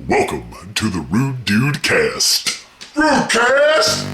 Welcome to the Rude Dude Cast. Rude Cast!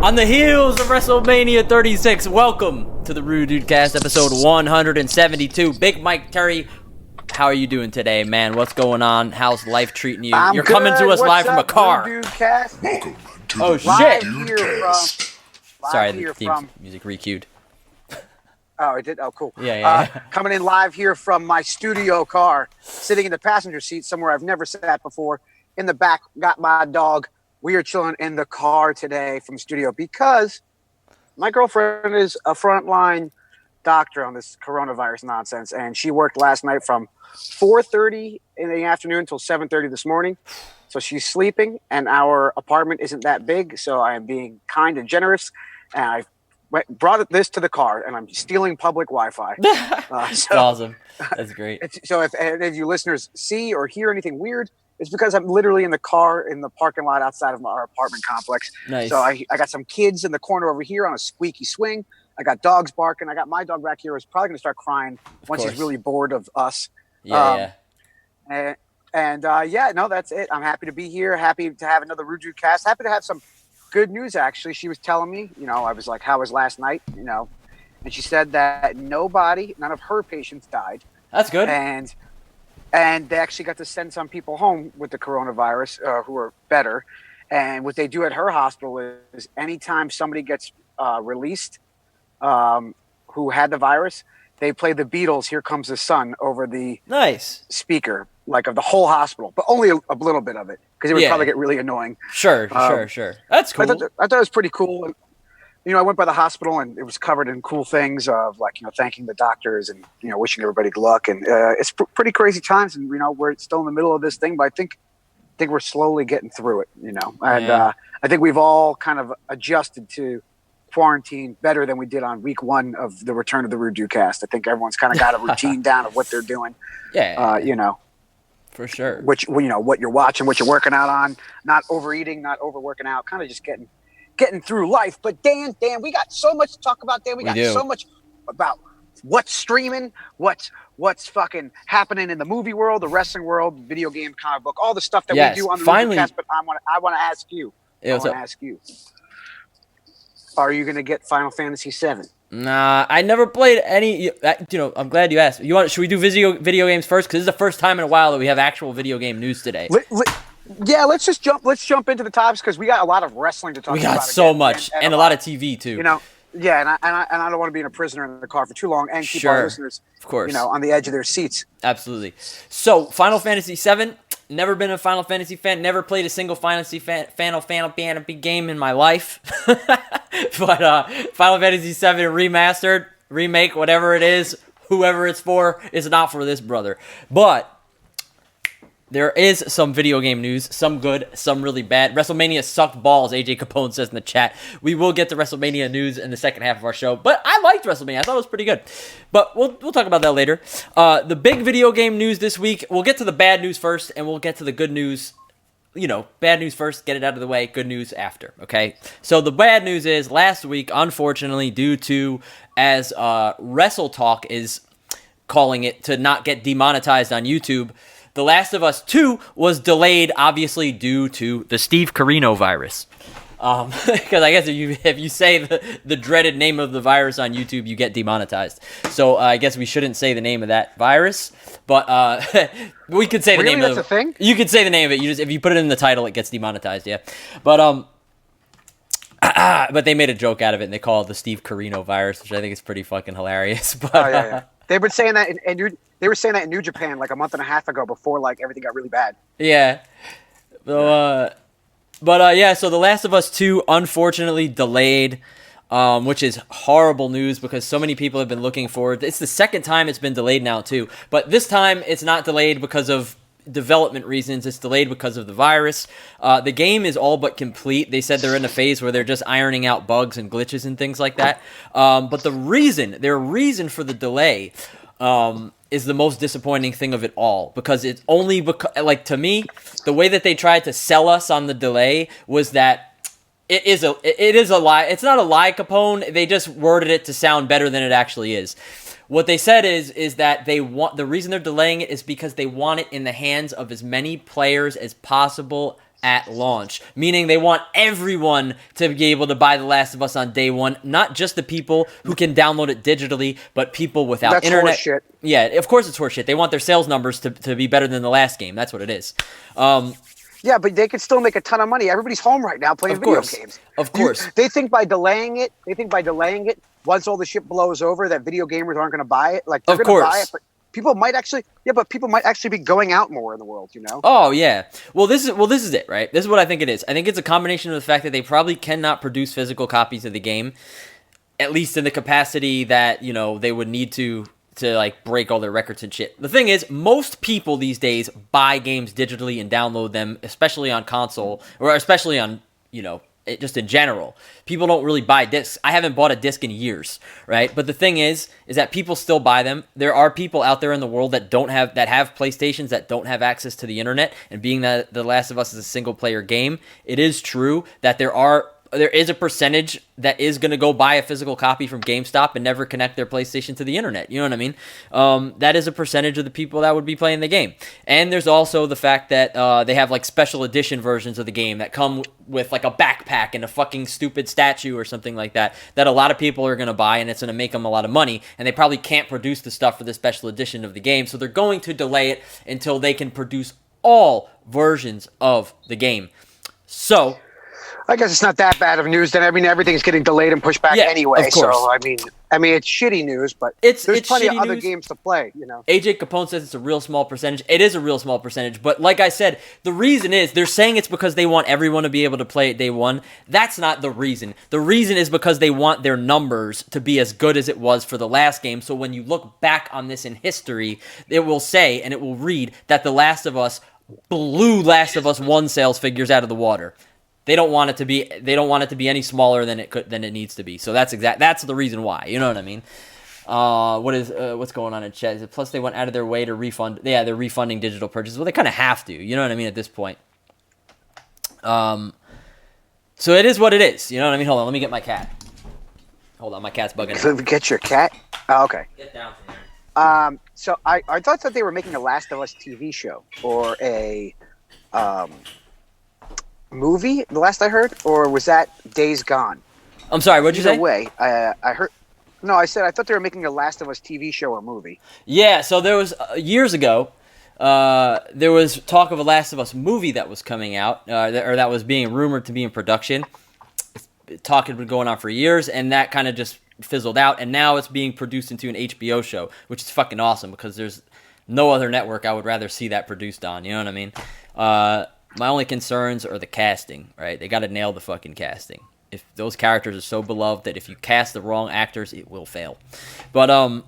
On the heels of WrestleMania 36, welcome to the Rude Dude Cast, episode 172. Big Mike Terry, how are you doing today, man? What's going on? How's life treating you? I'm You're good. coming to us What's live from a up, car. Rude Dude Cast? Welcome to Oh, the shit. Rude Live Dude here Cast. Sorry, the here theme from. music recued. Oh, it did. Oh, cool. Yeah. Coming in live here from my studio car, sitting in the passenger seat somewhere I've never sat before. In the back, got my dog. We are chilling in the car today from the studio because my girlfriend is a frontline doctor on this coronavirus nonsense, and she worked last night from 4:30 in the afternoon until 7:30 this morning. So she's sleeping, and our apartment isn't that big, so I am being kind and generous, and I brought this to the car, and I'm stealing public Wi-Fi. That's awesome. That's great. So if any of you listeners see or hear anything weird, it's because I'm literally in the car in the parking lot outside of our apartment complex. Nice. So I got some kids in the corner over here on a squeaky swing. I got dogs barking. I got my dog back here who's probably going to start crying once he's really bored of us. Yeah. No, that's it. I'm happy to be here. Happy to have another Ruju cast. Happy to have some good news, actually. She was telling me, I was like, how was last night? And she said that none of her patients died. That's good. And they actually got to send some people home with the coronavirus who are better. And what they do at her hospital is anytime somebody gets released who had the virus, they play the Beatles' "Here Comes the Sun" over the speaker, like of the whole hospital, but only a little bit of it because it would probably get really annoying. Sure. That's cool. I thought it was pretty cool. And, I went by the hospital and it was covered in cool things of like, thanking the doctors and, wishing everybody good luck. And it's pretty crazy times. And, we're still in the middle of this thing, but I think we're slowly getting through it, And I think we've all kind of adjusted to quarantine better than we did on week one of the return of the Rude Dude Cast. I think everyone's kind of got a routine down of what they're doing. For sure. Which, what you're watching, what you're working out on, not overeating, not overworking out, kind of just getting through life. But Dan, we got so much to talk about. Dan, we got so much about what's streaming, what's fucking happening in the movie world, the wrestling world, video game, comic book, all the stuff that we do on the podcast. But I want to ask you. Are you going to get Final Fantasy VII? Nah, I never played any. I'm glad you asked. Should we do video games first? Because this is the first time in a while that we have actual video game news today. Yeah, let's jump into the topics because we got a lot of wrestling to talk about. We got so much and a lot of TV too. And I don't want to be in a prisoner in the car for too long and keep our listeners, of course, on the edge of their seats. Absolutely. So, Final Fantasy VII. Never been a Final Fantasy fan. Never played a single Final Fantasy game in my life. But Final Fantasy VII remastered, remake, whatever it is, whoever it's for, is not for this brother. But there is some video game news, some good, some really bad. WrestleMania sucked balls, AJ Capone says in the chat. We will get to WrestleMania news in the second half of our show, but I liked WrestleMania. I thought it was pretty good. But we'll talk about that later. The big video game news this week, we'll get to the bad news first, and we'll get to the good news. Bad news first, get it out of the way, good news after, okay? So the bad news is, last week, unfortunately, due to, as Wrestle Talk is calling it, to not get demonetized on YouTube, The Last of Us 2 was delayed, obviously, due to the Steve Carino virus. Because I guess if you say the dreaded name of the virus on YouTube, you get demonetized. So I guess we shouldn't say the name of that virus, but we could say the name of it. That's a thing? You could say the name of it. If you put it in the title, it gets demonetized. Yeah, but they made a joke out of it and they call it the Steve Carino virus, which I think is pretty fucking hilarious. But they've been saying that they were saying that in New Japan like a month and a half ago before like everything got really bad. Yeah. So But yeah, so The Last of Us 2 unfortunately delayed, which is horrible news because so many people have been looking forward. It's the second time it's been delayed now too, but this time it's not delayed because of development reasons. It's delayed because of the virus. The game is all but complete. They said they're in a phase where they're just ironing out bugs and glitches and things like that. But their reason for the delay is the most disappointing thing of it all, because it's only because, like, to me, the way that they tried to sell us on the delay was that it is a lie. It's not a lie, Capone. They just worded it to sound better than it actually is. What they said is that the reason they're delaying it is because they want it in the hands of as many players as possible at launch, meaning they want everyone to be able to buy The Last of Us on day one, not just the people who can download it digitally, but people without That's internet. Horseshit. Yeah, of course it's horseshit. They want their sales numbers to be better than the last game. That's what it is. Yeah, but they could still make a ton of money. Everybody's home right now playing video games. Of course. They think by delaying it, once all the shit blows over, that video gamers aren't going to buy it. Like, they're going to buy it, but people might actually be going out more in the world, you know? Oh, yeah. Well, this is it, right? This is what I think it is. I think it's a combination of the fact that they probably cannot produce physical copies of the game, at least in the capacity that, you know, they would need to like break all their records and shit. The thing is, most people these days buy games digitally and download them, especially on console, or especially on, you know, just in general. People don't really buy discs. I haven't bought a disc in years, right? But the thing is that people still buy them. There are people out there in the world that have PlayStations that don't have access to the internet, and being that The Last of Us is a single player game, it is true that there is a percentage that is going to go buy a physical copy from GameStop and never connect their PlayStation to the internet. You know what I mean? That is a percentage of the people that would be playing the game. And there's also the fact that they have like special edition versions of the game that come with like a backpack and a fucking stupid statue or something like that a lot of people are going to buy, and it's going to make them a lot of money. And they probably can't produce the stuff for the special edition of the game, so they're going to delay it until they can produce all versions of the game. So I guess it's not that bad of news. Then I mean, everything's getting delayed and pushed back anyway. Of course. So I mean, it's shitty news, but there's plenty of other games to play. You know, AJ Capone says it's a real small percentage. It is a real small percentage, but like I said, the reason is they're saying it's because they want everyone to be able to play it day one. That's not the reason. The reason is because they want their numbers to be as good as it was for the last game. So when you look back on this in history, it will say and it will read that The Last of Us blew Last of Us 1 sales figures out of the water. They don't want it to be any smaller than it needs to be. So that's the reason why. You know what I mean? What's going on in chat? Plus they went out of their way to refund. Yeah, they're refunding digital purchases. Well, they kind of have to. You know what I mean at this point. So it is what it is. You know what I mean? Hold on, let me get my cat. Hold on, my cat's bugging out. Get your cat? Oh, okay. Get down from there. So I thought that they were making a Last of Us TV show or a movie, the last I heard, or was that Days Gone? I'm sorry, what'd you say? Either way, I heard. No, I said I thought they were making a Last of Us TV show or movie. Yeah, so there was years ago. There was talk of a Last of Us movie that was coming out, or that was being rumored to be in production. Talk had been going on for years, and that kind of just fizzled out. And now it's being produced into an HBO show, which is fucking awesome because there's no other network I would rather see that produced on. You know what I mean? My only concerns are the casting, right? They got to nail the fucking casting. If those characters are so beloved that if you cast the wrong actors, it will fail. But anyway,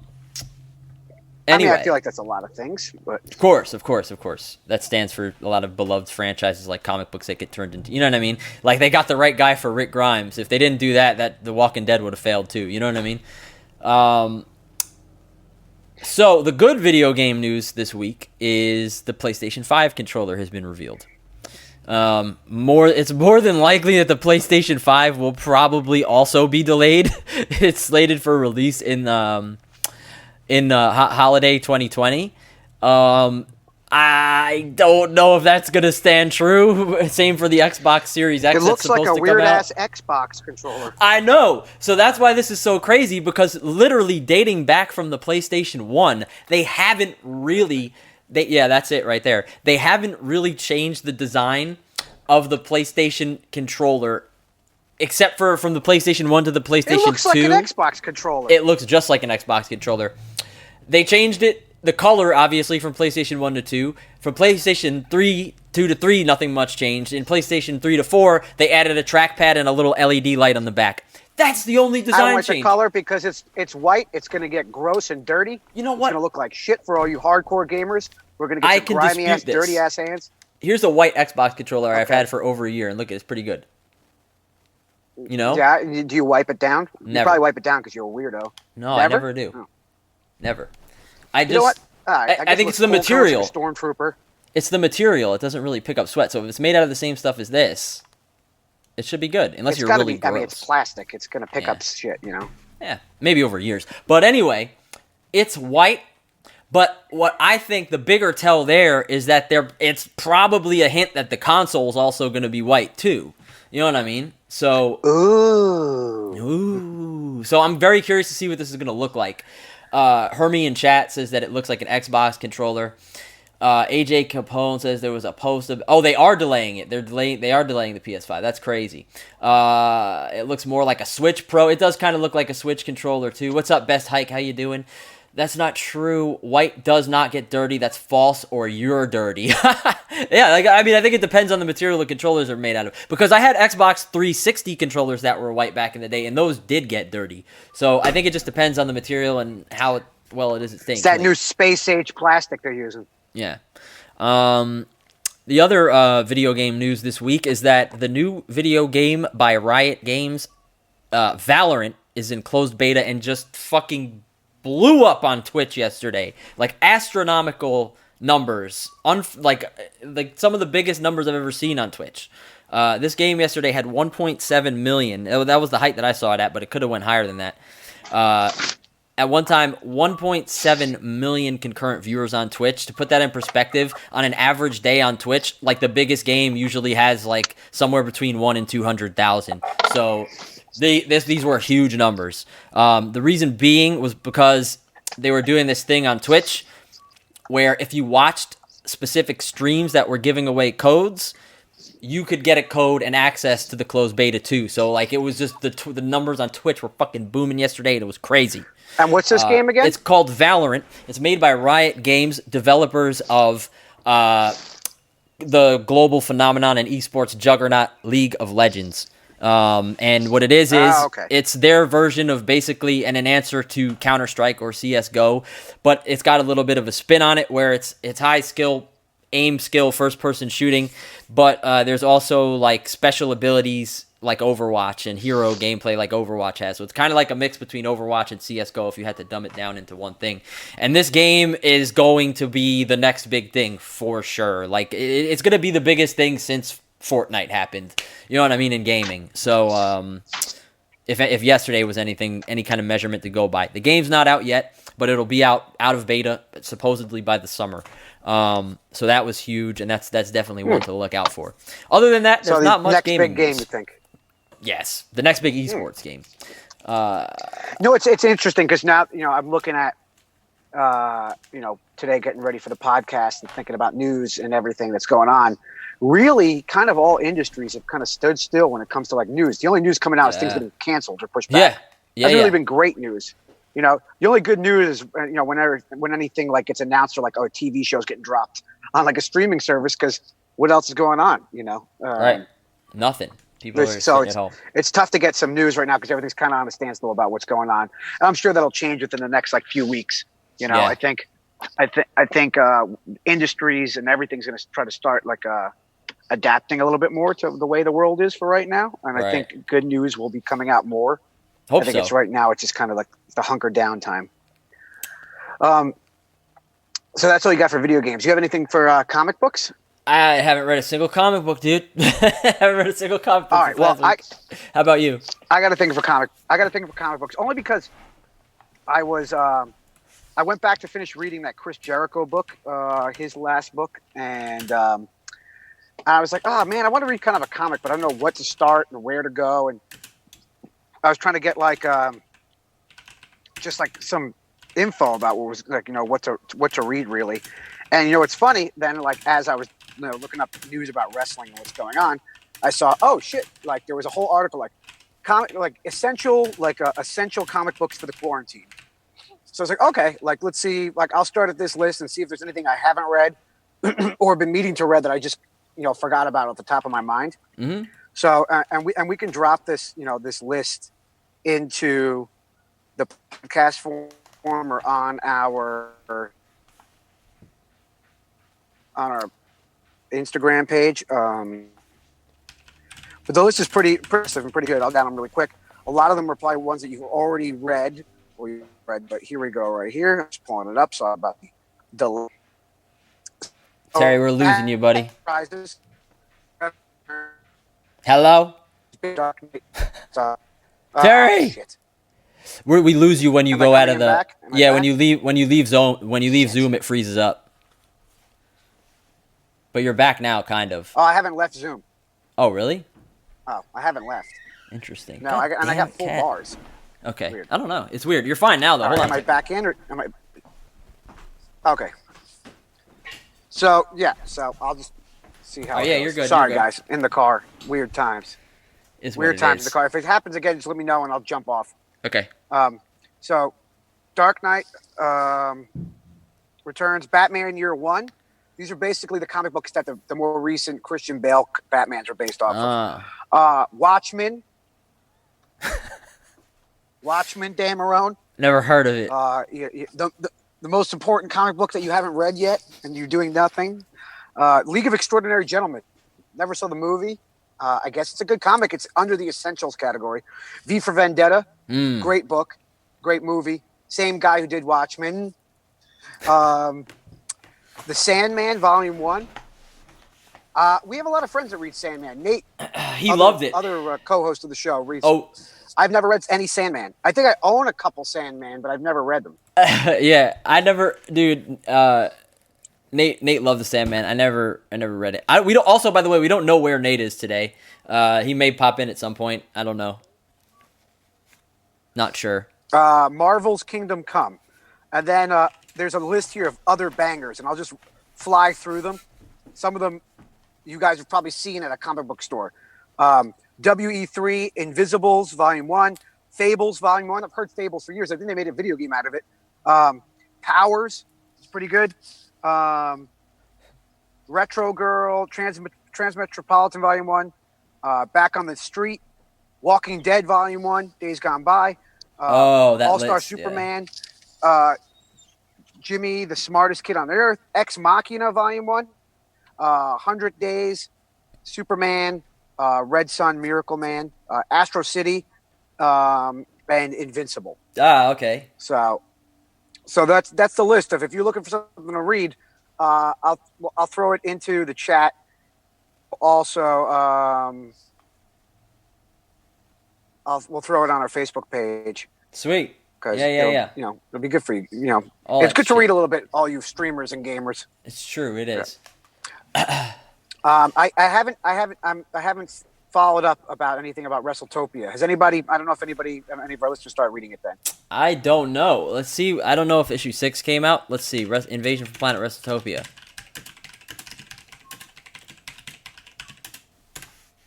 I mean, I feel like that's a lot of things, but of course, that stands for a lot of beloved franchises like comic books that get turned into. You know what I mean? Like they got the right guy for Rick Grimes. If they didn't do that The Walking Dead would have failed too. You know what I mean? So the good video game news this week is the PlayStation 5 controller has been revealed. It's more than likely that the PlayStation 5 will probably also be delayed. It's slated for release in holiday 2020. I don't know if that's gonna stand true. Same for the Xbox Series X. It looks like a weird ass Xbox controller. I know. So that's why this is so crazy, because literally dating back from the PlayStation 1, they haven't really. Yeah, that's it right there. They haven't really changed the design of the PlayStation controller, except for from the PlayStation 1 to the PlayStation 2. It looks like an Xbox controller. It looks just like an Xbox controller. They changed it, the color, obviously, from PlayStation 1 to 2. From PlayStation 3 2 to 3, nothing much changed. In PlayStation 3 to 4, they added a trackpad and a little LED light on the back. That's the only design I don't like change. the color because it's white. It's going to get gross and dirty. You know what? It's going to look like shit for all you hardcore gamers. We're going to get some grimy-ass, dirty-ass hands. Here's a white Xbox controller I've had for over a year, and look, it's pretty good. You know? Yeah. Do you wipe it down? Never. You probably wipe it down because you're a weirdo. No, Never? I never do. Oh. Never. You know what? I think it's the material. Stormtrooper. It's the material. It doesn't really pick up sweat. So if it's made out of the same stuff as this, it should be good. Unless you're really gross. I mean, it's plastic. It's going to pick up shit, you know? Yeah, maybe over years. But anyway, it's white. But what I think the bigger tell there is that it's probably a hint that the console is also going to be white too. You know what I mean? So, ooh. So I'm very curious to see what this is going to look like. Hermie in chat says that it looks like an Xbox controller. AJ Capone says there was a post of... Oh, they are delaying it. They are delaying the PS5. That's crazy. It looks more like a Switch Pro. It does kind of look like a Switch controller, too. What's up, Best Hike? How you doing? That's not true. White does not get dirty. That's false, or you're dirty. Yeah, I think it depends on the material the controllers are made out of. Because I had Xbox 360 controllers that were white back in the day, and those did get dirty. So I think it just depends on the material and how it is at staying. It's that new space-age plastic they're using. Yeah. The other video game news this week is that the new video game by Riot Games, Valorant, is in closed beta and just fucking blew up on Twitch yesterday. Like astronomical numbers. Like some of the biggest numbers I've ever seen on Twitch. This game yesterday had 1.7 million. That was the height that I saw it at, but it could have went higher than that. At one time, 1.7 million concurrent viewers on Twitch. To put that in perspective, on an average day on Twitch, like the biggest game usually has like somewhere between 1 and 200,000. So these were huge numbers. The reason being was because they were doing this thing on Twitch where if you watched specific streams that were giving away codes, you could get a code and access to the closed beta too. So like it was just the numbers on Twitch were fucking booming yesterday, and it was crazy. And what's this game again? It's called Valorant. It's made by Riot Games, developers of the global phenomenon and esports juggernaut League of Legends. And what it is it's their version of basically an answer to Counter-Strike or CSGO, but it's got a little bit of a spin on it where it's high skill, aim skill, first-person shooting, but there's also like special abilities like Overwatch and hero gameplay like Overwatch has. So it's kind of like a mix between Overwatch and CSGO if you had to dumb it down into one thing. And this game is going to be the next big thing for sure. Like it's going to be the biggest thing since Fortnite happened. You know what I mean, in gaming. So if yesterday was any kind of measurement to go by. The game's not out yet, but it'll be out of beta supposedly by the summer. So that was huge, and that's definitely one to look out for. Other than that, there's not much gaming. Next big game, you think? Yes, the next big esports game. No, it's interesting because now I'm looking at today getting ready for the podcast and thinking about news and everything that's going on. Really, kind of all industries have kind of stood still when it comes to like news. The only news coming out is things getting canceled or pushed back. Hasn't really been great news. The only good news is when anything like gets announced or like a TV show's getting dropped on like a streaming service because what else is going on? Right, nothing. People are sitting at home. It's tough to get some news right now because everything's kind of on a standstill about what's going on. And I'm sure that'll change within the next like few weeks. I think industries and everything's going to try to start like adapting a little bit more to the way the world is for right now. And I think good news will be coming out more. I think it's right now. It's just kind of like the hunker down time. So that's all you got for video games. You have anything for comic books? I haven't read a single comic book, dude. I haven't read a single comic book. All right. Well, how about you? I got a thing for comic books only because I went back to finish reading that Chris Jericho book, his last book, and I was like, oh man, I want to read kind of a comic, but I don't know what to start and where to go, and I was trying to get like just like some info about what was like what to read really. And it's funny then, like as I was looking up news about wrestling and what's going on, I saw, oh shit, like there was a whole article like essential comic books for the quarantine. So I was like, okay, like let's see, like I'll start at this list and see if there's anything I haven't read or been meaning to read that I just forgot about off the top of my mind. Mm-hmm. So and we can drop this this list into the podcast form or on our Instagram page. But the list is pretty impressive and pretty good. I'll down them really quick. A lot of them are probably ones that you've already read but here we go right here. I'm just pulling it up. So about the Terry, we're losing you, buddy. Prizes. Hello, Terry. Shit. We lose you when you Am I go out coming of the. back? Am I Yeah, back? when you leave Zoom, it freezes up. But you're back now, kind of. Oh, I haven't left Zoom. Oh, really? Oh, I haven't left. Interesting. No, God I damn got it, full cat. bars. Okay, Weird. I don't know. It's weird. You're fine now, though. Hold Am on. I back in or am I? Okay. So I'll just see how. Oh, it yeah, goes. you're good, Sorry, you're good. guys, in the car. Weird times. It's Weird what it times in is. the car. If it happens again, just let me know and I'll jump off. Okay. So, Dark Knight Returns, Batman Year One. These are basically the comic books that the more recent Christian Bale Batmans are based off of. Watchmen. Watchmen, Dan Marone. Never heard of it. The most important comic book that you haven't read yet and you're doing nothing. League of Extraordinary Gentlemen. Never saw the movie. I guess it's a good comic. It's under the essentials category. V for Vendetta. Great book. Great movie. Same guy who did Watchmen. The Sandman, Volume 1. We have a lot of friends that read Sandman. Nate. He loved it. Other co-host of the show reads. Oh. I've never read any Sandman. I think I own a couple Sandman, but I've never read them. Yeah, I never, dude. Nate loved the Sandman. I never read it. We don't. Also, by the way, we don't know where Nate is today. He may pop in at some point. I don't know. Not sure. Marvel's Kingdom Come, and then there's a list here of other bangers, and I'll just fly through them. Some of them you guys have probably seen at a comic book store. WE3, Invisibles, Volume 1, Fables, Volume 1. I've heard Fables for years. I think they made a video game out of it. Powers, it's pretty good. Retro Girl, Transmetropolitan, Volume 1. Back on the Street, Walking Dead, Volume 1, Days Gone By. That All-Star list, Superman. Jimmy, the Smartest Kid on Earth. Ex Machina, Volume 1. 100 Days, Superman, Red Sun, Miracle Man, Astro City, and Invincible. Okay. So that's the list of. If you're looking for something to read, I'll throw it into the chat. Also, we'll throw it on our Facebook page. Sweet. Yeah. It'll be good for you. All It's that good to shit. read a little bit. All you streamers and gamers. It's true. It is. I haven't followed up about anything about WrestleTopia. Has anybody? I don't know if any of our listeners start reading it then. I don't know. Let's see. I don't know if issue 6 came out. Let's see. Invasion from Planet WrestleTopia.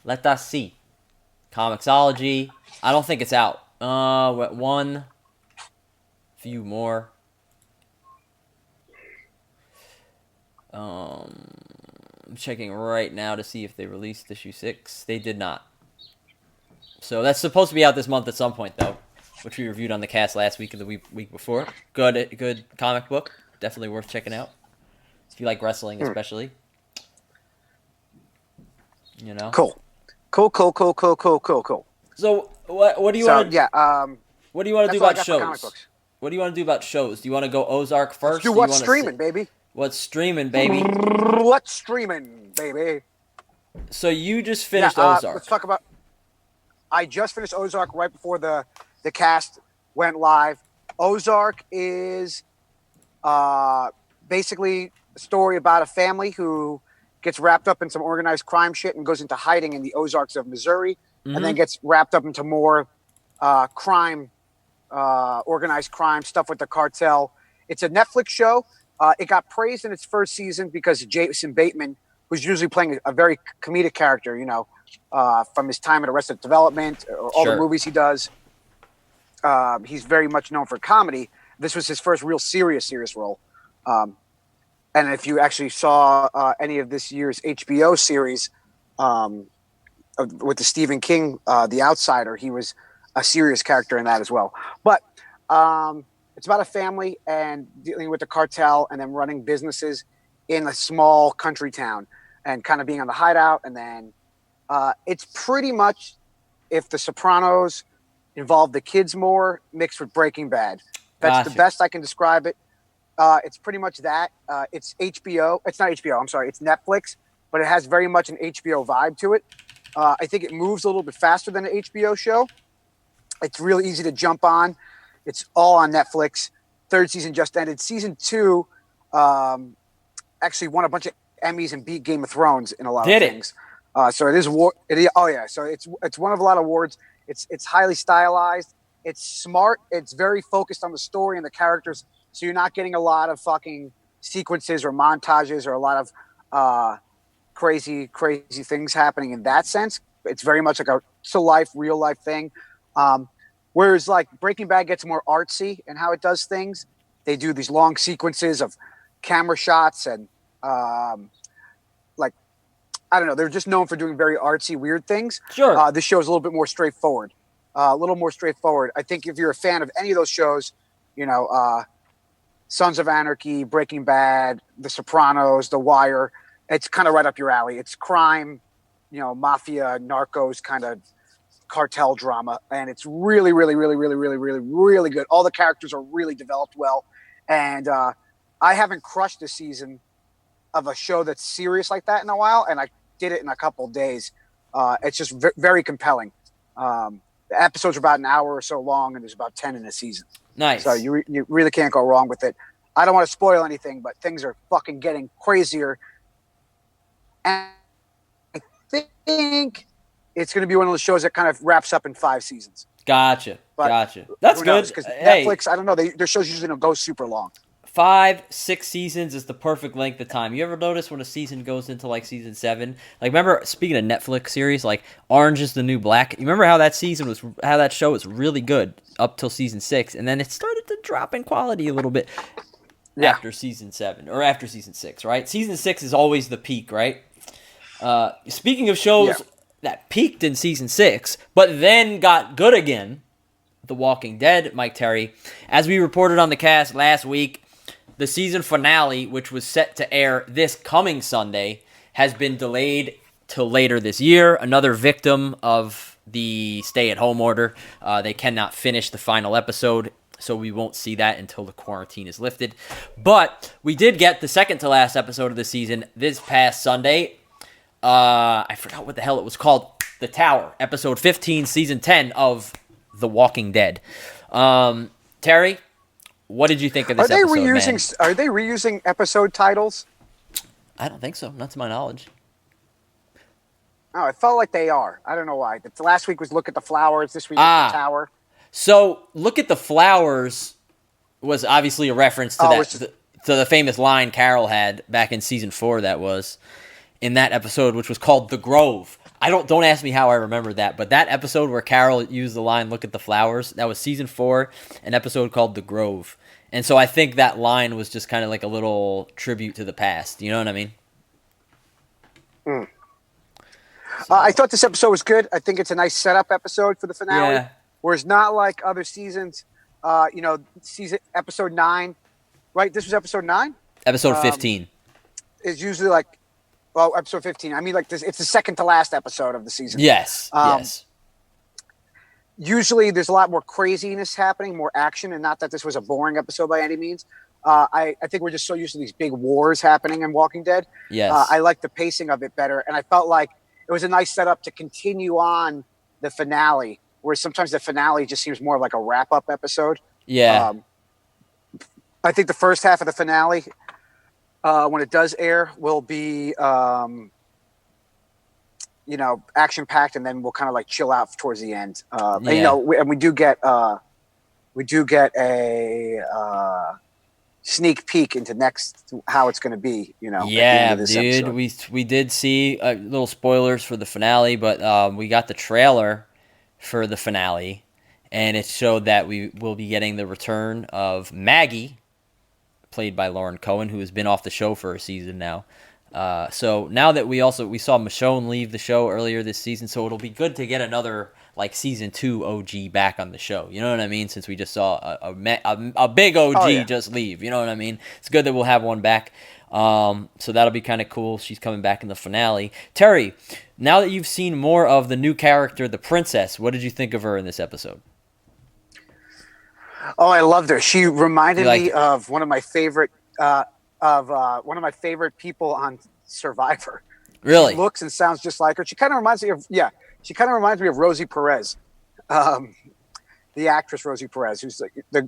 Let us see. Comixology. I don't think it's out. One. Few more. I'm checking right now to see if they released issue 6. They did not. So that's supposed to be out this month at some point, though, which we reviewed on the cast last week and the week before. Good comic book. Definitely worth checking out. If you like wrestling, especially. You know? Cool. So what do you want to what do you want to do about comic shows? books. What do you want to do about shows? Do you want to go Ozark first? Do what's streaming, baby. What's streaming, baby? What's streaming, baby? So you just finished Ozark. Let's talk about. I just finished Ozark right before the cast went live. Ozark is basically a story about a family who gets wrapped up in some organized crime shit and goes into hiding in the Ozarks of Missouri, and then gets wrapped up into more crime, organized crime stuff with the cartel. It's a Netflix show. It got praised in its first season because Jason Bateman, who's usually playing a very comedic character, from his time at Arrested Development or all the movies he does. He's very much known for comedy. This was his first real serious role. And if you actually saw any of this year's HBO series with the Stephen King, The Outsider, he was a serious character in that as well. But it's about a family and dealing with the cartel and then running businesses in a small country town and kind of being on the hideout. And then it's pretty much if The Sopranos involved the kids more mixed with Breaking Bad. That's the best I can describe it. It's pretty much that. It's HBO. It's not HBO. I'm sorry. It's Netflix, but it has very much an HBO vibe to it. I think it moves a little bit faster than an HBO show. It's really easy to jump on. It's all on Netflix. Third season just ended. Season 2 actually won a bunch of Emmys and beat Game of Thrones in a lot of things. So it is oh yeah. So it's won of a lot of awards. It's highly stylized. It's smart. It's very focused on the story and the characters. So you're not getting a lot of fucking sequences or montages or a lot of crazy things happening in that sense. It's very much like a real life thing. Whereas like Breaking Bad gets more artsy in how it does things. They do these long sequences of camera shots and like, I don't know. They're just known for doing very artsy, weird things. Sure. This show is a little bit more straightforward. I think if you're a fan of any of those shows, Sons of Anarchy, Breaking Bad, The Sopranos, The Wire, it's kind of right up your alley. It's crime, mafia, narcos kind of cartel drama. And it's really, really, really, really, really, really, really good. All the characters are really developed well. And I haven't crushed a season of a show that's serious like that in a while. And I did it in a couple of days. It's just very compelling. The episodes are about an hour or so long, and there's about 10 in a season. Nice. So you really can't go wrong with it. I don't want to spoil anything, but things are fucking getting crazier. And I think it's going to be one of those shows that kind of wraps up in 5 seasons. Gotcha. But gotcha. That's good. Because Netflix, I don't know, their shows usually don't go super long. 5-6 seasons is the perfect length of time. You ever notice when a season goes into like season 7? Like, remember, speaking of Netflix series, like Orange is the New Black. You remember how that show was really good up till season 6, and then it started to drop in quality a little bit after season 7 or after season 6, right? Season 6 is always the peak, right? Speaking of shows that peaked in season 6, but then got good again, The Walking Dead, Mike Terry. As we reported on the cast last week, the season finale, which was set to air this coming Sunday, has been delayed till later this year. Another victim of the stay-at-home order. They cannot finish the final episode, so we won't see that until the quarantine is lifted. But we did get the second-to-last episode of the season this past Sunday. I forgot what the hell it was called. The Tower, episode 15, season 10 of The Walking Dead. Terry, what did you think of this episode, man? Are they reusing episode titles? I don't think so. Not to my knowledge. Oh, I felt like they are. I don't know why. Last week was Look at the Flowers. This week was The Tower. So, Look at the Flowers was obviously a reference to to the famous line Carol had back in season 4. That was in that episode, which was called The Grove. Don't ask me how I remember that, but that episode where Carol used the line "Look at the flowers," that was season 4, an episode called "The Grove," and so I think that line was just kind of like a little tribute to the past. You know what I mean? I thought this episode was good. I think it's a nice setup episode for the finale. Yeah. Whereas not like other seasons. Season episode 9, right? This was episode 9. Episode 15 is usually like. Well, episode 15. I mean, like this, it's the second to last episode of the season. Yes. Yes. Usually, there's a lot more craziness happening, more action, and not that this was a boring episode by any means. I think we're just so used to these big wars happening in Walking Dead. Yes. I like the pacing of it better, and I felt like it was a nice setup to continue on the finale, where sometimes the finale just seems more like a wrap-up episode. Yeah. I think the first half of the finale. When it does air, will be, action-packed, and then we'll kind of like chill out towards the end. And we do get a sneak peek into how it's going to be. At the end of this episode. We did see little spoilers for the finale, but we got the trailer for the finale, and it showed that we will be getting the return of Maggie, played by Lauren Cohen, who has been off the show for a season now. So now that we saw Michonne leave the show earlier this season, so it'll be good to get another like season 2 OG back on the show. You know what I mean? Since we just saw a big OG just leave. You know what I mean? It's good that we'll have one back. So that'll be kind of cool. She's coming back in the finale. Terry, now that you've seen more of the new character, the princess, what did you think of her in this episode? Oh, I loved her. She reminded me of one of my favorite people on Survivor. Really? She looks and sounds just like her. She kind of reminds me of Rosie Perez, the actress Rosie Perez, who's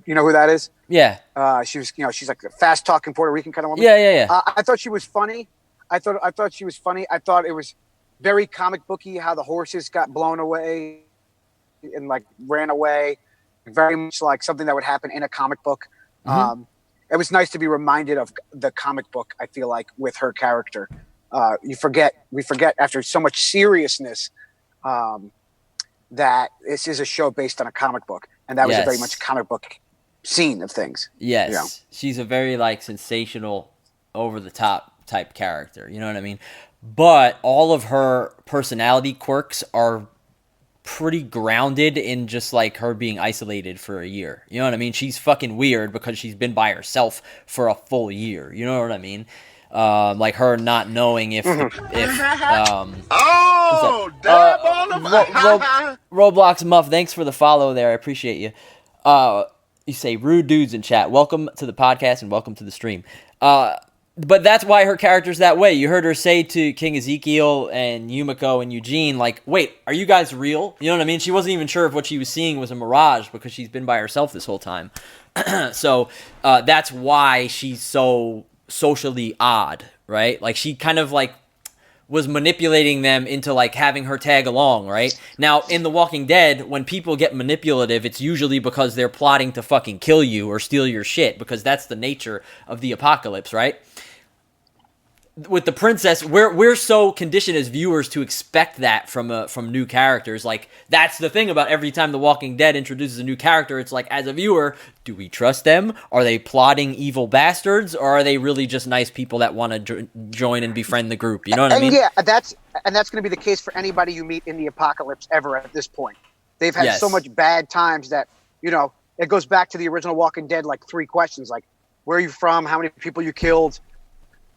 you know who that is? Yeah. She's like a fast talking Puerto Rican kind of woman. Yeah. I thought she was funny. I thought she was funny. I thought it was very comic booky how the horses got blown away and like ran away. Very much like something that would happen in a comic book. Mm-hmm. It was nice to be reminded of the comic book, I feel like, with her character. We forget after so much seriousness that this is a show based on a comic book. And that was a very much comic book scene of things. Yes. You know? She's a very like sensational, over the top type character. You know what I mean? But all of her personality quirks are pretty grounded in just like her being isolated for a year. You know what I mean? She's fucking weird because she's been by herself for a full year. You know what I mean? Like her not knowing if Roblox Muff, thanks for the follow there. I appreciate you. You say rude dudes in chat. Welcome to the podcast and welcome to the stream. But that's why her character's that way. You heard her say to King Ezekiel and Yumiko and Eugene, like, wait, are you guys real? You know what I mean? She wasn't even sure if what she was seeing was a mirage because she's been by herself this whole time. So that's why she's so socially odd, right? Like she kind of like was manipulating them into like having her tag along, right? Now, in The Walking Dead, when people get manipulative, it's usually because they're plotting to fucking kill you or steal your shit, because that's the nature of the apocalypse, right? With the princess, we're so conditioned as viewers to expect that from new characters. Like, that's the thing about every time The Walking Dead introduces a new character, it's like, as a viewer, do we trust them? Are they plotting evil bastards, or are they really just nice people that want to join and befriend the group? You know what I mean? Yeah, that's going to be the case for anybody you meet in the apocalypse ever at this point. They've had so much bad times that, you know, it goes back to the original Walking Dead, like 3 questions, like, where are you from? How many people you killed?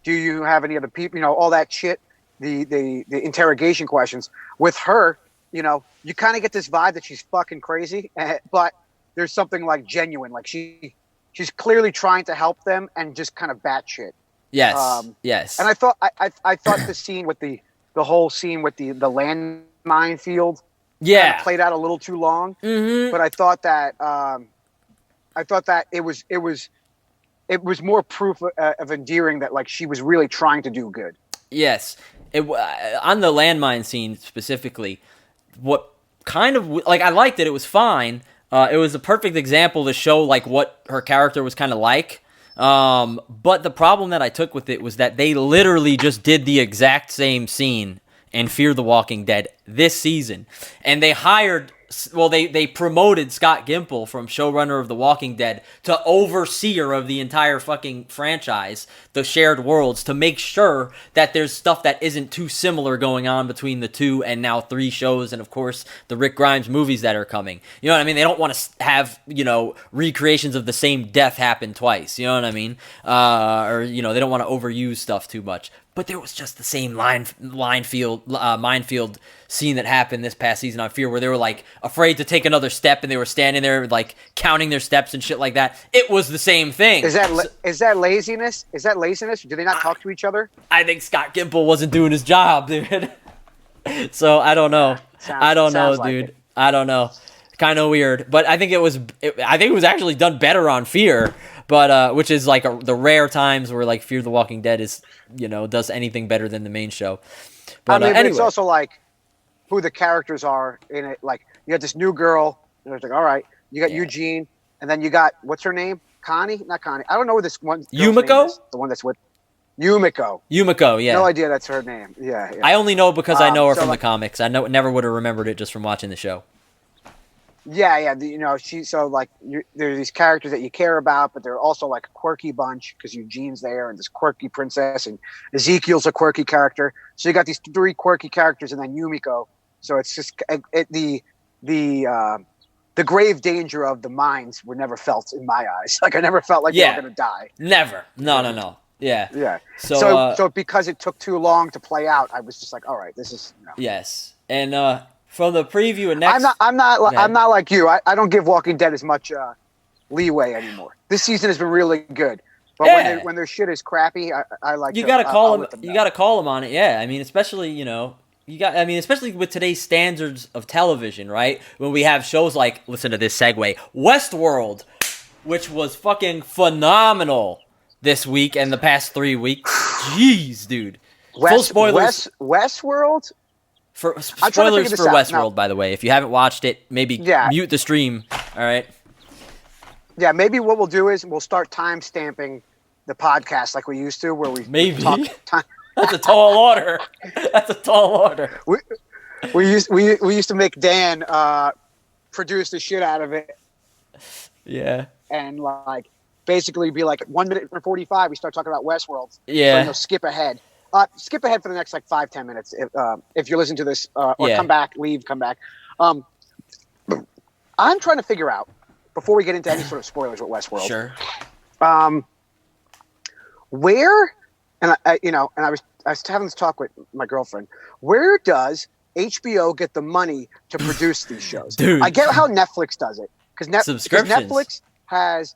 Do you have any other people? You know, all that shit, the interrogation questions. With her, you know, you kind of get this vibe that she's fucking crazy, but there's something like genuine. Like she's clearly trying to help them and just kind of batshit. Yes, yes. And I thought the scene with the whole scene with the landmine field kind of played out a little too long. Mm-hmm. But I thought that it was more proof of endearing that like she was really trying to do good. Yes. On the landmine scene specifically, what kind of like I liked it. It was fine. It was a perfect example to show like what her character was kind of like. But the problem that I took with it was that they literally just did the exact same scene in Fear the Walking Dead this season, and they hired. Well, they promoted Scott Gimple from showrunner of The Walking Dead to overseer of the entire fucking franchise, the shared worlds, to make sure that there's stuff that isn't too similar going on between the 2 and now 3 shows, and of course the Rick Grimes movies that are coming. You know what I mean? They don't want to have, you know, recreations of the same death happen twice. You know what I mean? Or, you know, they don't want to overuse stuff too much. But there was just the same minefield scene that happened this past season on Fear, where they were like afraid to take another step, and they were standing there like counting their steps and shit like that. It was the same thing. Is that laziness? Is that laziness? Do they not talk to each other? I think Scott Gimple wasn't doing his job, dude. So I don't know. I don't know, dude. Like I don't know. Kind of weird, but I think it was actually done better on Fear. But which is like the rare times where like Fear the Walking Dead is, you know, does anything better than the main show. But, but anyway. It's also like who the characters are in it. Like you got this new girl, and it's like, all right, you got Eugene, and then you got what's her name? Connie? Not Connie. I don't know what this one. Yumiko? Is. The one that's with Yumiko. Yumiko, yeah. No idea that's her name. Yeah. I only know because I know her from the comics. I never would have remembered it just from watching the show. Yeah. There's these characters that you care about, but they're also like a quirky bunch because Eugene's there and this quirky princess, and Ezekiel's a quirky character. So you got these three quirky characters, and then Yumiko. So it's just the grave danger of the mines were never felt in my eyes. Like I never felt like they were going to die. Never. No. Yeah. Yeah. So because it took too long to play out, I was just like, all right, this is. Yes. And from the preview and next, I'm not like you. I don't give Walking Dead as much leeway anymore. This season has been really good, but when their shit is crappy, I like. You got to call them. You got to call them on it. Yeah. I mean, especially especially with today's standards of television, right? When we have shows like, listen to this segue, Westworld, which was fucking phenomenal this week and the past 3 weeks. Jeez, dude. Full spoilers. Westworld? Spoilers for Westworld, by the way. If you haven't watched it, maybe mute the stream. All right? Yeah, maybe what we'll do is we'll start time stamping the podcast like we used to, where we talk time. That's a tall order. That's a tall order. We used to make Dan produce the shit out of it. Yeah. And like basically be like 1 minute and 45, we start talking about Westworld. Yeah. So skip ahead. Skip ahead for the next like 5-10 minutes if you're listening to this, or come back. I'm trying to figure out before we get into any sort of spoilers with Westworld. Sure. Where, and I was having this talk with my girlfriend. Where does HBO get the money to produce these shows? Dude. I get how Netflix does it because Subscriptions. Netflix has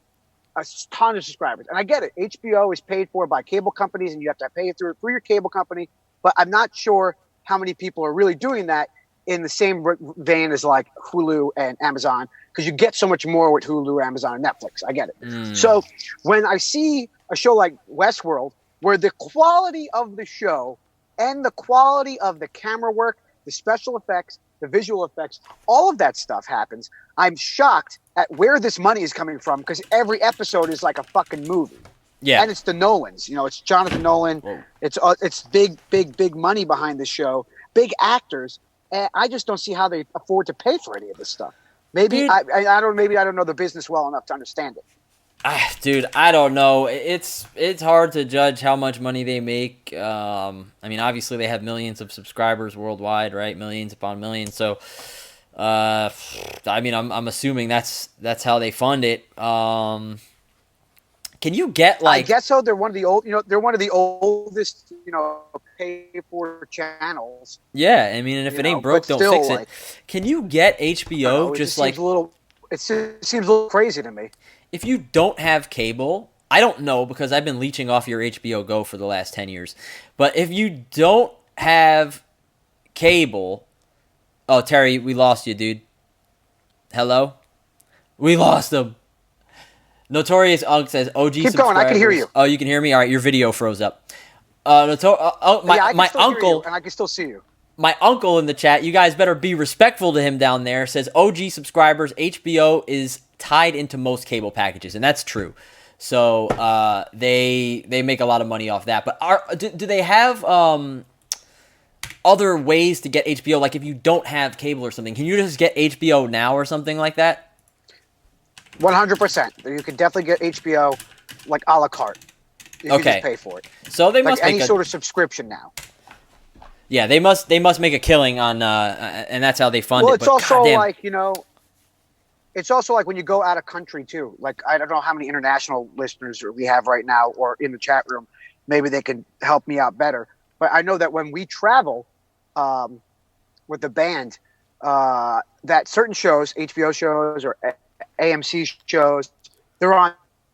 a ton of subscribers, and I get it. HBO is paid for by cable companies, and you have to pay it through your cable company. But I'm not sure how many people are really doing that in the same vein as like Hulu and Amazon, because you get so much more with Hulu, Amazon, and Netflix. I get it. So when I see a show like Westworld, where the quality of the show and the quality of the camera work, the special effects, the visual effects, all of that stuff happens, I'm shocked at where this money is coming from, because every episode is like a fucking movie. Yeah. And it's the Nolans. It's Jonathan Nolan. Whoa. It's big money behind the show, big actors. And I just don't see how they afford to pay for any of this stuff. Maybe I don't know the business well enough to understand it. Dude, I don't know. It's hard to judge how much money they make. I mean, obviously they have millions of subscribers worldwide, right? Millions upon millions. So, I mean, I'm assuming that's how they fund it. Can you get like? I guess so. They're one of the oldest, pay for channels. Yeah, I mean, and if it ain't broke, don't fix it. Can you get HBO just like? It seems a little crazy to me. If you don't have cable, I don't know, because I've been leeching off your HBO Go for the last 10 years. But if you don't have cable... Oh, Terry, we lost you, dude. Hello? We lost him. Notorious Ugg says, OG Keep going, I can hear you. Oh, you can hear me? All right, your video froze up. I can my still uncle... hear you, and I can still see you. My uncle in the chat, you guys better be respectful to him down there, says OG subscribers, HBO is tied into most cable packages, and that's true. So they make a lot of money off that. But do they have other ways to get HBO? Like if you don't have cable or something, can you just get HBO Now or something like that? 100%. You can definitely get HBO like a la carte. You can just pay for it. So they must make any sort of subscription now. Yeah, they must make a killing on, and that's how they fund it. Well, it's also goddamn. like, it's also like when you go out of country too. Like I don't know how many international listeners we have right now or in the chat room. Maybe they can help me out better. But I know that when we travel with the band, that certain shows, HBO shows or AMC shows, they're on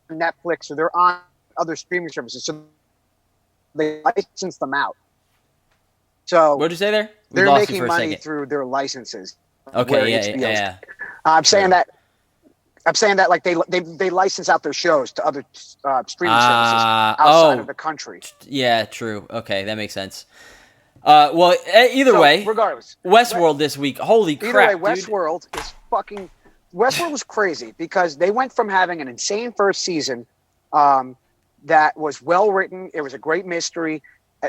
Netflix or they're on other streaming services. So they license them out. So what did you say there? They're making money through their licenses. Okay, yeah. I'm saying that like they license out their shows to other streaming services outside of the country. Yeah, true. Okay, that makes sense. Well, either way, regardless, Westworld this week. Holy crap, either way, Westworld is fucking. Westworld was crazy because they went from having an insane first season that was well written. It was a great mystery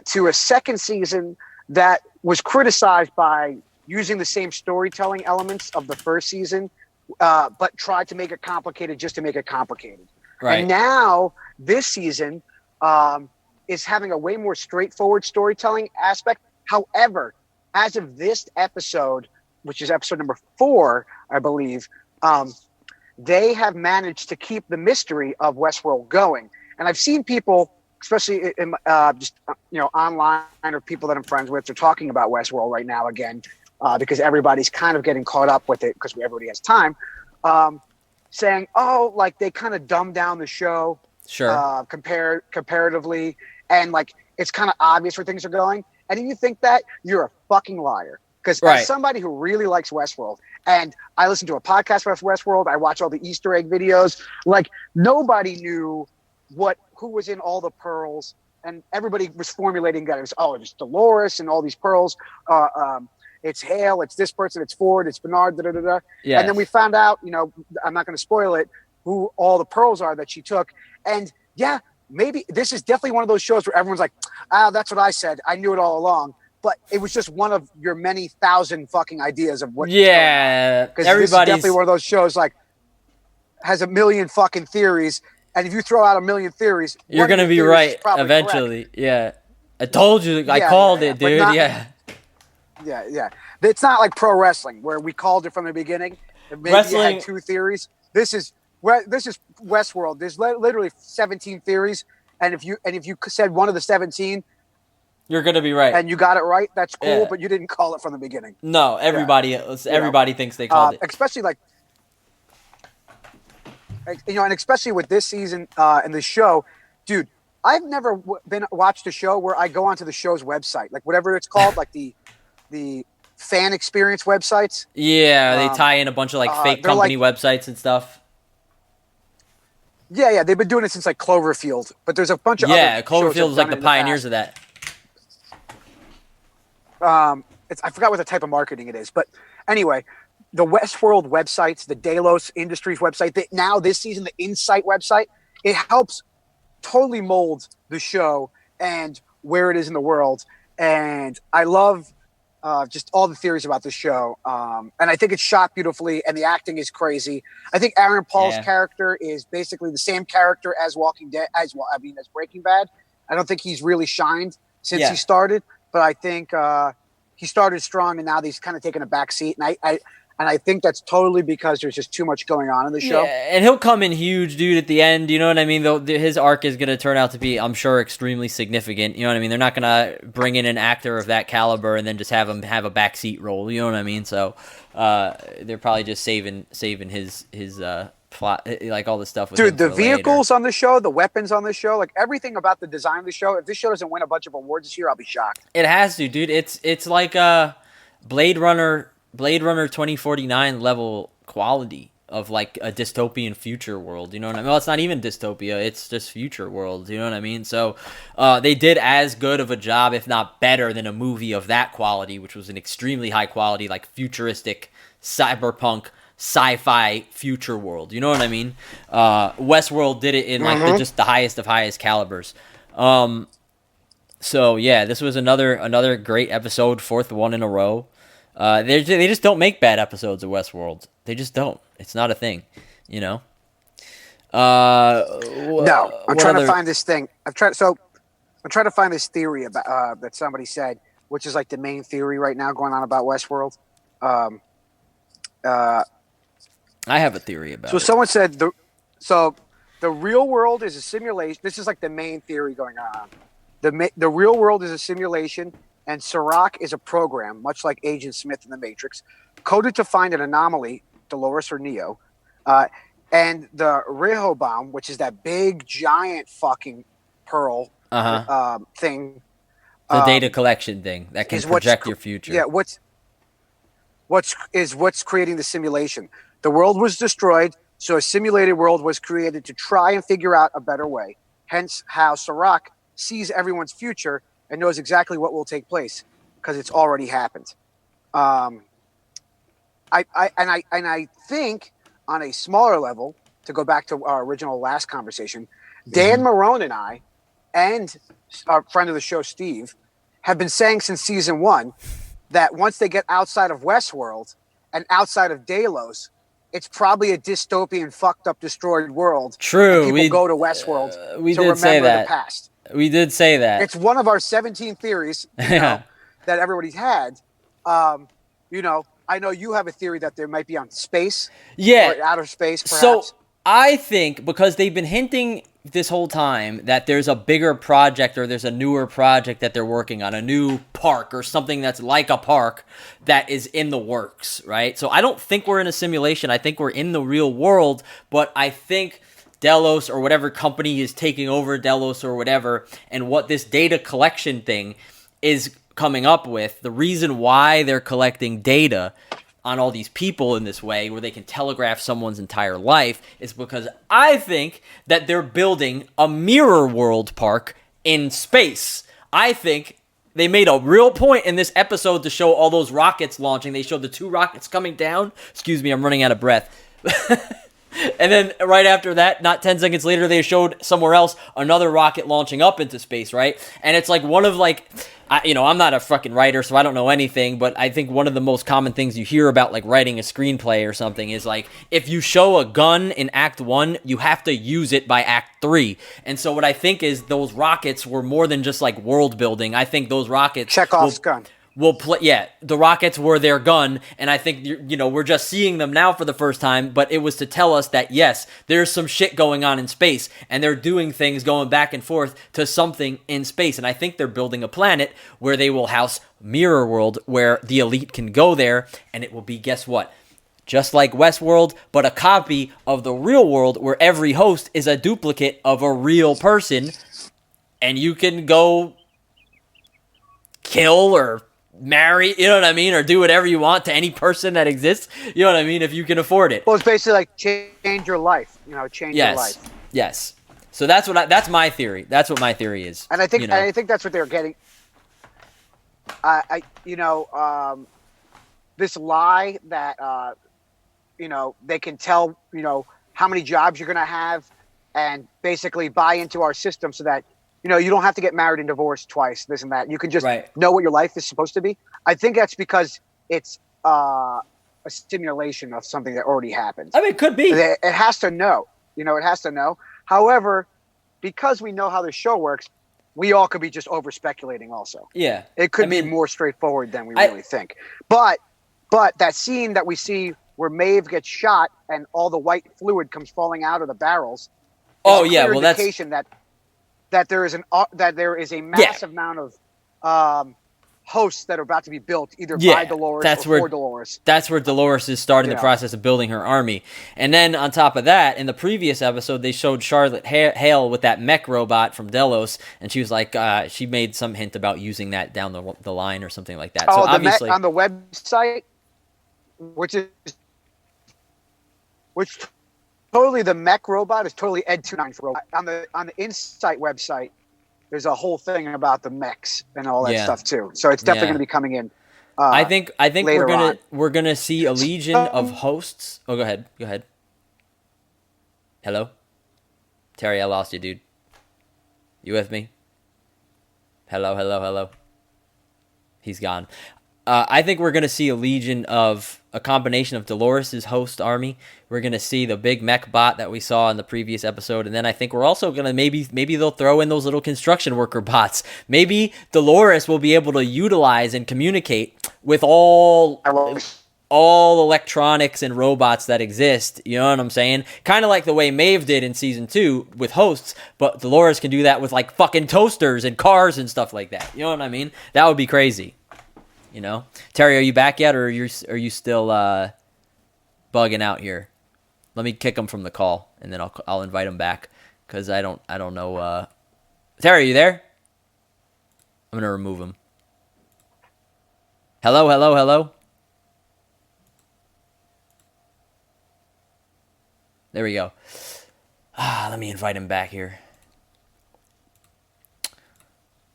to a second season that was criticized by using the same storytelling elements of the first season but tried to make it complicated just to make it complicated. Right. And now this season is having a way more straightforward storytelling aspect. However, as of this episode, which is episode number 4, I believe, they have managed to keep the mystery of Westworld going. And I've seen people, especially in just online or people that I'm friends with, are talking about Westworld right now again, because everybody's kind of getting caught up with it because everybody has time, saying, oh, like they kind of dumbed down the show, Sure. comparatively, and like it's kind of obvious where things are going. And if you think that, you're a fucking liar. Because as somebody who really likes Westworld, and I listen to a podcast about Westworld, I watch all the Easter egg videos, like nobody knew who was in all the pearls, and everybody was formulating that. It was, it's Dolores and all these pearls. It's Hale, it's this person, it's Ford, it's Bernard, da da da da. Yes. And then we found out, I'm not going to spoil it, who all the pearls are that she took. And yeah, maybe this is definitely one of those shows where everyone's like, that's what I said. I knew it all along. But it was just one of your many thousand fucking ideas of what. Yeah, because this is definitely one of those shows like has a million fucking theories, and if you throw out a million theories, you're gonna be right eventually. Correct. Yeah, I told you. I called it, dude. Yeah. It's not like pro wrestling where we called it from the beginning. Maybe you had 2 theories. This is Westworld. There's literally 17 theories, and if you said one of the 17. You're gonna be right, and you got it right. That's cool, but you didn't call it from the beginning. No, everybody thinks they called it. Especially and especially with this season and the show, dude. I've never watched a show where I go onto the show's website, like whatever it's called, like the fan experience websites. Yeah, they tie in a bunch of like fake company websites and stuff. Yeah, they've been doing it since like Cloverfield, but there's a bunch of other Cloverfield is like the pioneers of that. I forgot what the type of marketing it is, but anyway, the Westworld websites, the Delos Industries website, now this season, the Insight website, it helps totally mold the show and where it is in the world. And I love just all the theories about the show. And I think it's shot beautifully and the acting is crazy. I think Aaron Paul's character is basically the same character as Walking Dead, as Breaking Bad. I don't think he's really shined since he started. But I think he started strong, and now he's kind of taken a back seat. And I think that's totally because there's just too much going on in the show. Yeah, and he'll come in huge, dude, at the end. You know what I mean? His arc is going to turn out to be, I'm sure, extremely significant. You know what I mean? They're not going to bring in an actor of that caliber and then just have him have a backseat role. You know what I mean? So they're probably just saving his plot, like all the stuff with dude, the vehicles on the show, the weapons on the show, like everything about the design of the show. If this show doesn't win a bunch of awards this year, I'll be shocked. It has to, dude. It's like Blade Runner 2049 level quality of like a dystopian future world. You know what I mean? Well, it's not even dystopia, it's just future world. You know what I mean? So they did as good of a job, if not better, than a movie of that quality, which was an extremely high quality, like futuristic cyberpunk sci-fi future world. You know what I mean? Westworld did it in like just the highest of highest calibers. So yeah, this was another great episode, 4th one in a row. They just don't make bad episodes of Westworld. They just don't. It's not a thing, you know. No, I'm trying to find this thing. I'm trying to find this theory about that somebody said, which is like the main theory right now going on about Westworld. I have a theory about it. So someone said the real world is a simulation. This is like the main theory going on. The real world is a simulation, and Serac is a program, much like Agent Smith in The Matrix, coded to find an anomaly, Dolores or Neo, and the Rehoboam, which is that big, giant fucking pearl thing. The data collection thing that can project your future. Yeah, what's creating the simulation. The world was destroyed, so a simulated world was created to try and figure out a better way. Hence how Serac sees everyone's future and knows exactly what will take place because it's already happened. I think on a smaller level, to go back to our original last conversation, Dan Marone and I, and our friend of the show, Steve, have been saying since season 1 that once they get outside of Westworld and outside of Delos, it's probably a dystopian, fucked up, destroyed world. True. And people go to Westworld we to did say remember that. the past. We did say that. It's one of our 17 theories, that everybody's had. I know you have a theory that there might be on space. Yeah. Or outer space, perhaps. So I think because they've been hinting this whole time that there's a bigger project or there's a newer project that they're working on, a new park or something that's like a park that is in the works, right? So I don't think we're in a simulation. I think we're in the real world, but I think Delos or whatever company is taking over Delos or whatever, and what this data collection thing is coming up with, the reason why they're collecting data on all these people in this way where they can telegraph someone's entire life is because I think that they're building a mirror world park in space. I think they made a real point in this episode to show all those rockets launching. They showed the 2 rockets coming down. Excuse me, I'm running out of breath. And then right after that, not 10 seconds later, they showed somewhere else another rocket launching up into space, right? And it's like one of I'm not a fucking writer, so I don't know anything, but I think one of the most common things you hear about like writing a screenplay or something is like, if you show a gun in Act 1, you have to use it by Act 3. And so what I think is those rockets were more than just like world building. I think those rockets... Chekhov's gun. The rockets were their gun, and I think, we're just seeing them now for the first time, but it was to tell us that, yes, there's some shit going on in space, and they're doing things going back and forth to something in space, and I think they're building a planet where they will house Mirror World, where the elite can go there, and it will be, guess what? Just like Westworld, but a copy of the real world where every host is a duplicate of a real person, and you can go kill or marry, you know what I mean, or do whatever you want to any person that exists, you know what I mean, if you can afford it. Well, it's basically like change your life, change your life. Yes. So that's my theory. That's what my theory is. And I think that's what they're getting. This lie that they can tell how many jobs you're going to have, and basically buy into our system so that you don't have to get married and divorced twice, this and that. You can just know what your life is supposed to be. I think that's because it's a simulation of something that already happened. I mean, it could be. It has to know. It has to know. However, because we know how the show works, we all could be just over speculating also. Yeah. It could be more straightforward than we really think. But that scene that we see where Maeve gets shot and all the white fluid comes falling out of the barrels. Oh yeah, well that's indication that there is a massive amount of hosts that are about to be built either by Dolores or for Dolores. That's where Dolores is starting the process of building her army. And then on top of that, in the previous episode, they showed Charlotte Hale with that mech robot from Delos, and she was like, she made some hint about using that down the line or something like that. Oh, so obviously on the website, which totally the mech robot is totally Ed29's robot. On the Insight website, there's a whole thing about the mechs and all that stuff too. So it's definitely going to be coming in. I think we're gonna see a legion of hosts. Oh, go ahead. Hello, Terry, I lost you, dude. You with me? Hello. He's gone. I think we're going to see a combination of Dolores' host army. We're going to see the big mech bot that we saw in the previous episode. And then I think we're also going to maybe they'll throw in those little construction worker bots. Maybe Dolores will be able to utilize and communicate with all electronics and robots that exist. You know what I'm saying? Kind of like the way Maeve did in season 2 with hosts, but Dolores can do that with like fucking toasters and cars and stuff like that. You know what I mean? That would be crazy. Terry, are you back yet, or are you still bugging out here? Let me kick him from the call, and then I'll invite him back because I don't know. Terry, are you there? I'm gonna remove him. Hello. There we go. Let me invite him back here.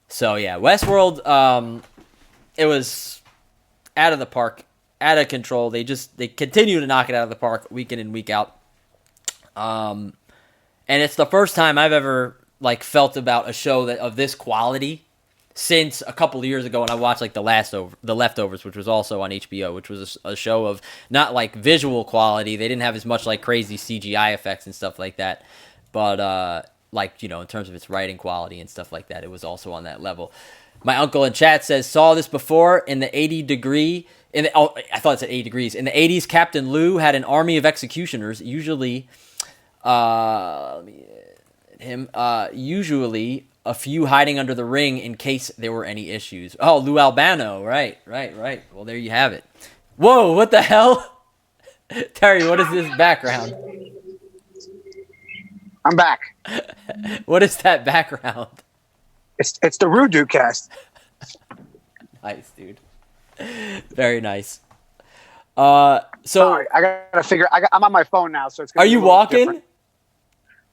So yeah, Westworld. It was out of the park, out of control. They continue to knock it out of the park week in and week out. And it's the first time I've ever felt about a show of this quality since a couple of years ago when I watched like The Leftovers, which was also on HBO, which was a show of not like visual quality. They didn't have as much like crazy CGI effects and stuff like that, but like, you know, in terms of its writing quality and stuff like that, it was also on that level. My uncle in chat says, saw this before in the 80 degree. I thought it said 80 degrees. In the 80s, Captain Lou had an army of executioners, usually usually a few hiding under the ring in case there were any issues. Oh, Lou Albano. Right. Well, there you have it. Whoa, what the hell? Terry, what is this background? I'm back. What is that background? It's the Rude Dude cast. Nice, dude. Very nice. So sorry, I gotta figure. I'm on my phone now, so it's. Are you walking? Different.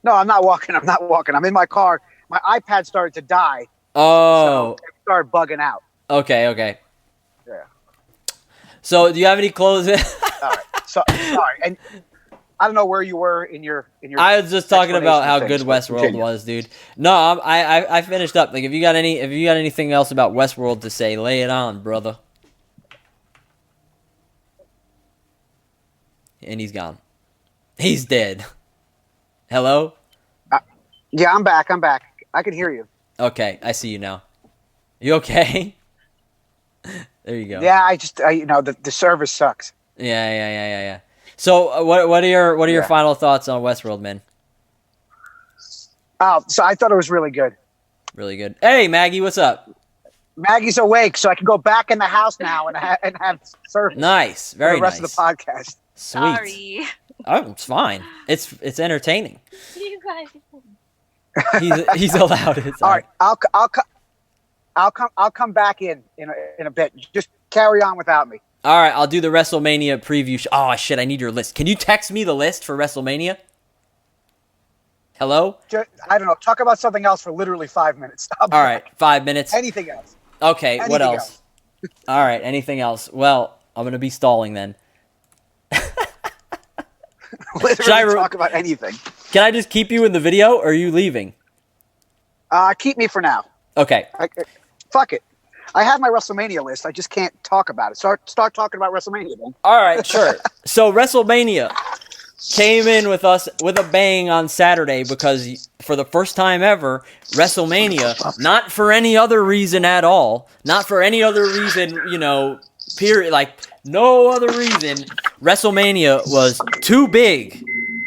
No, I'm not walking. I'm in my car. My iPad started to die. Oh. So it started bugging out. Okay. Yeah. So, do you have any clothes? All right. Sorry, and I don't know where you were in your. I was just talking about how good Westworld was, dude. No, I finished up. Like, if you got anything else about Westworld to say, lay it on, brother. And he's gone. He's dead. Hello? Yeah, I'm back. I can hear you. Okay, I see you now. You okay? There you go. Yeah, the service sucks. Yeah. So, what are your final thoughts on Westworld, man? Oh, so I thought it was really good. Really good. Hey, Maggie, what's up? Maggie's awake, so I can go back in the house now and have service. Nice, very nice. For the rest of the podcast. Sweet. Sorry. Oh, it's fine. It's entertaining. You guys. He's allowed it. All right, I'll come back in a bit. Just carry on without me. All right, I'll do the WrestleMania preview. Oh shit, I need your list. Can you text me the list for WrestleMania? Hello? I don't know. Talk about something else for literally 5 minutes. All right, 5 minutes. Anything else? Okay, what else? All right, anything else? Well, I'm gonna be stalling then. Literally talk about anything. Can I just keep you in the video, or are you leaving? Keep me for now. Okay. Fuck it. I have my WrestleMania list. I just can't talk about it. Start talking about WrestleMania then. All right, sure. So WrestleMania came in with us with a bang on Saturday because for the first time ever, WrestleMania, not for any other reason at all, not for any other reason, period, like no other reason, WrestleMania was too big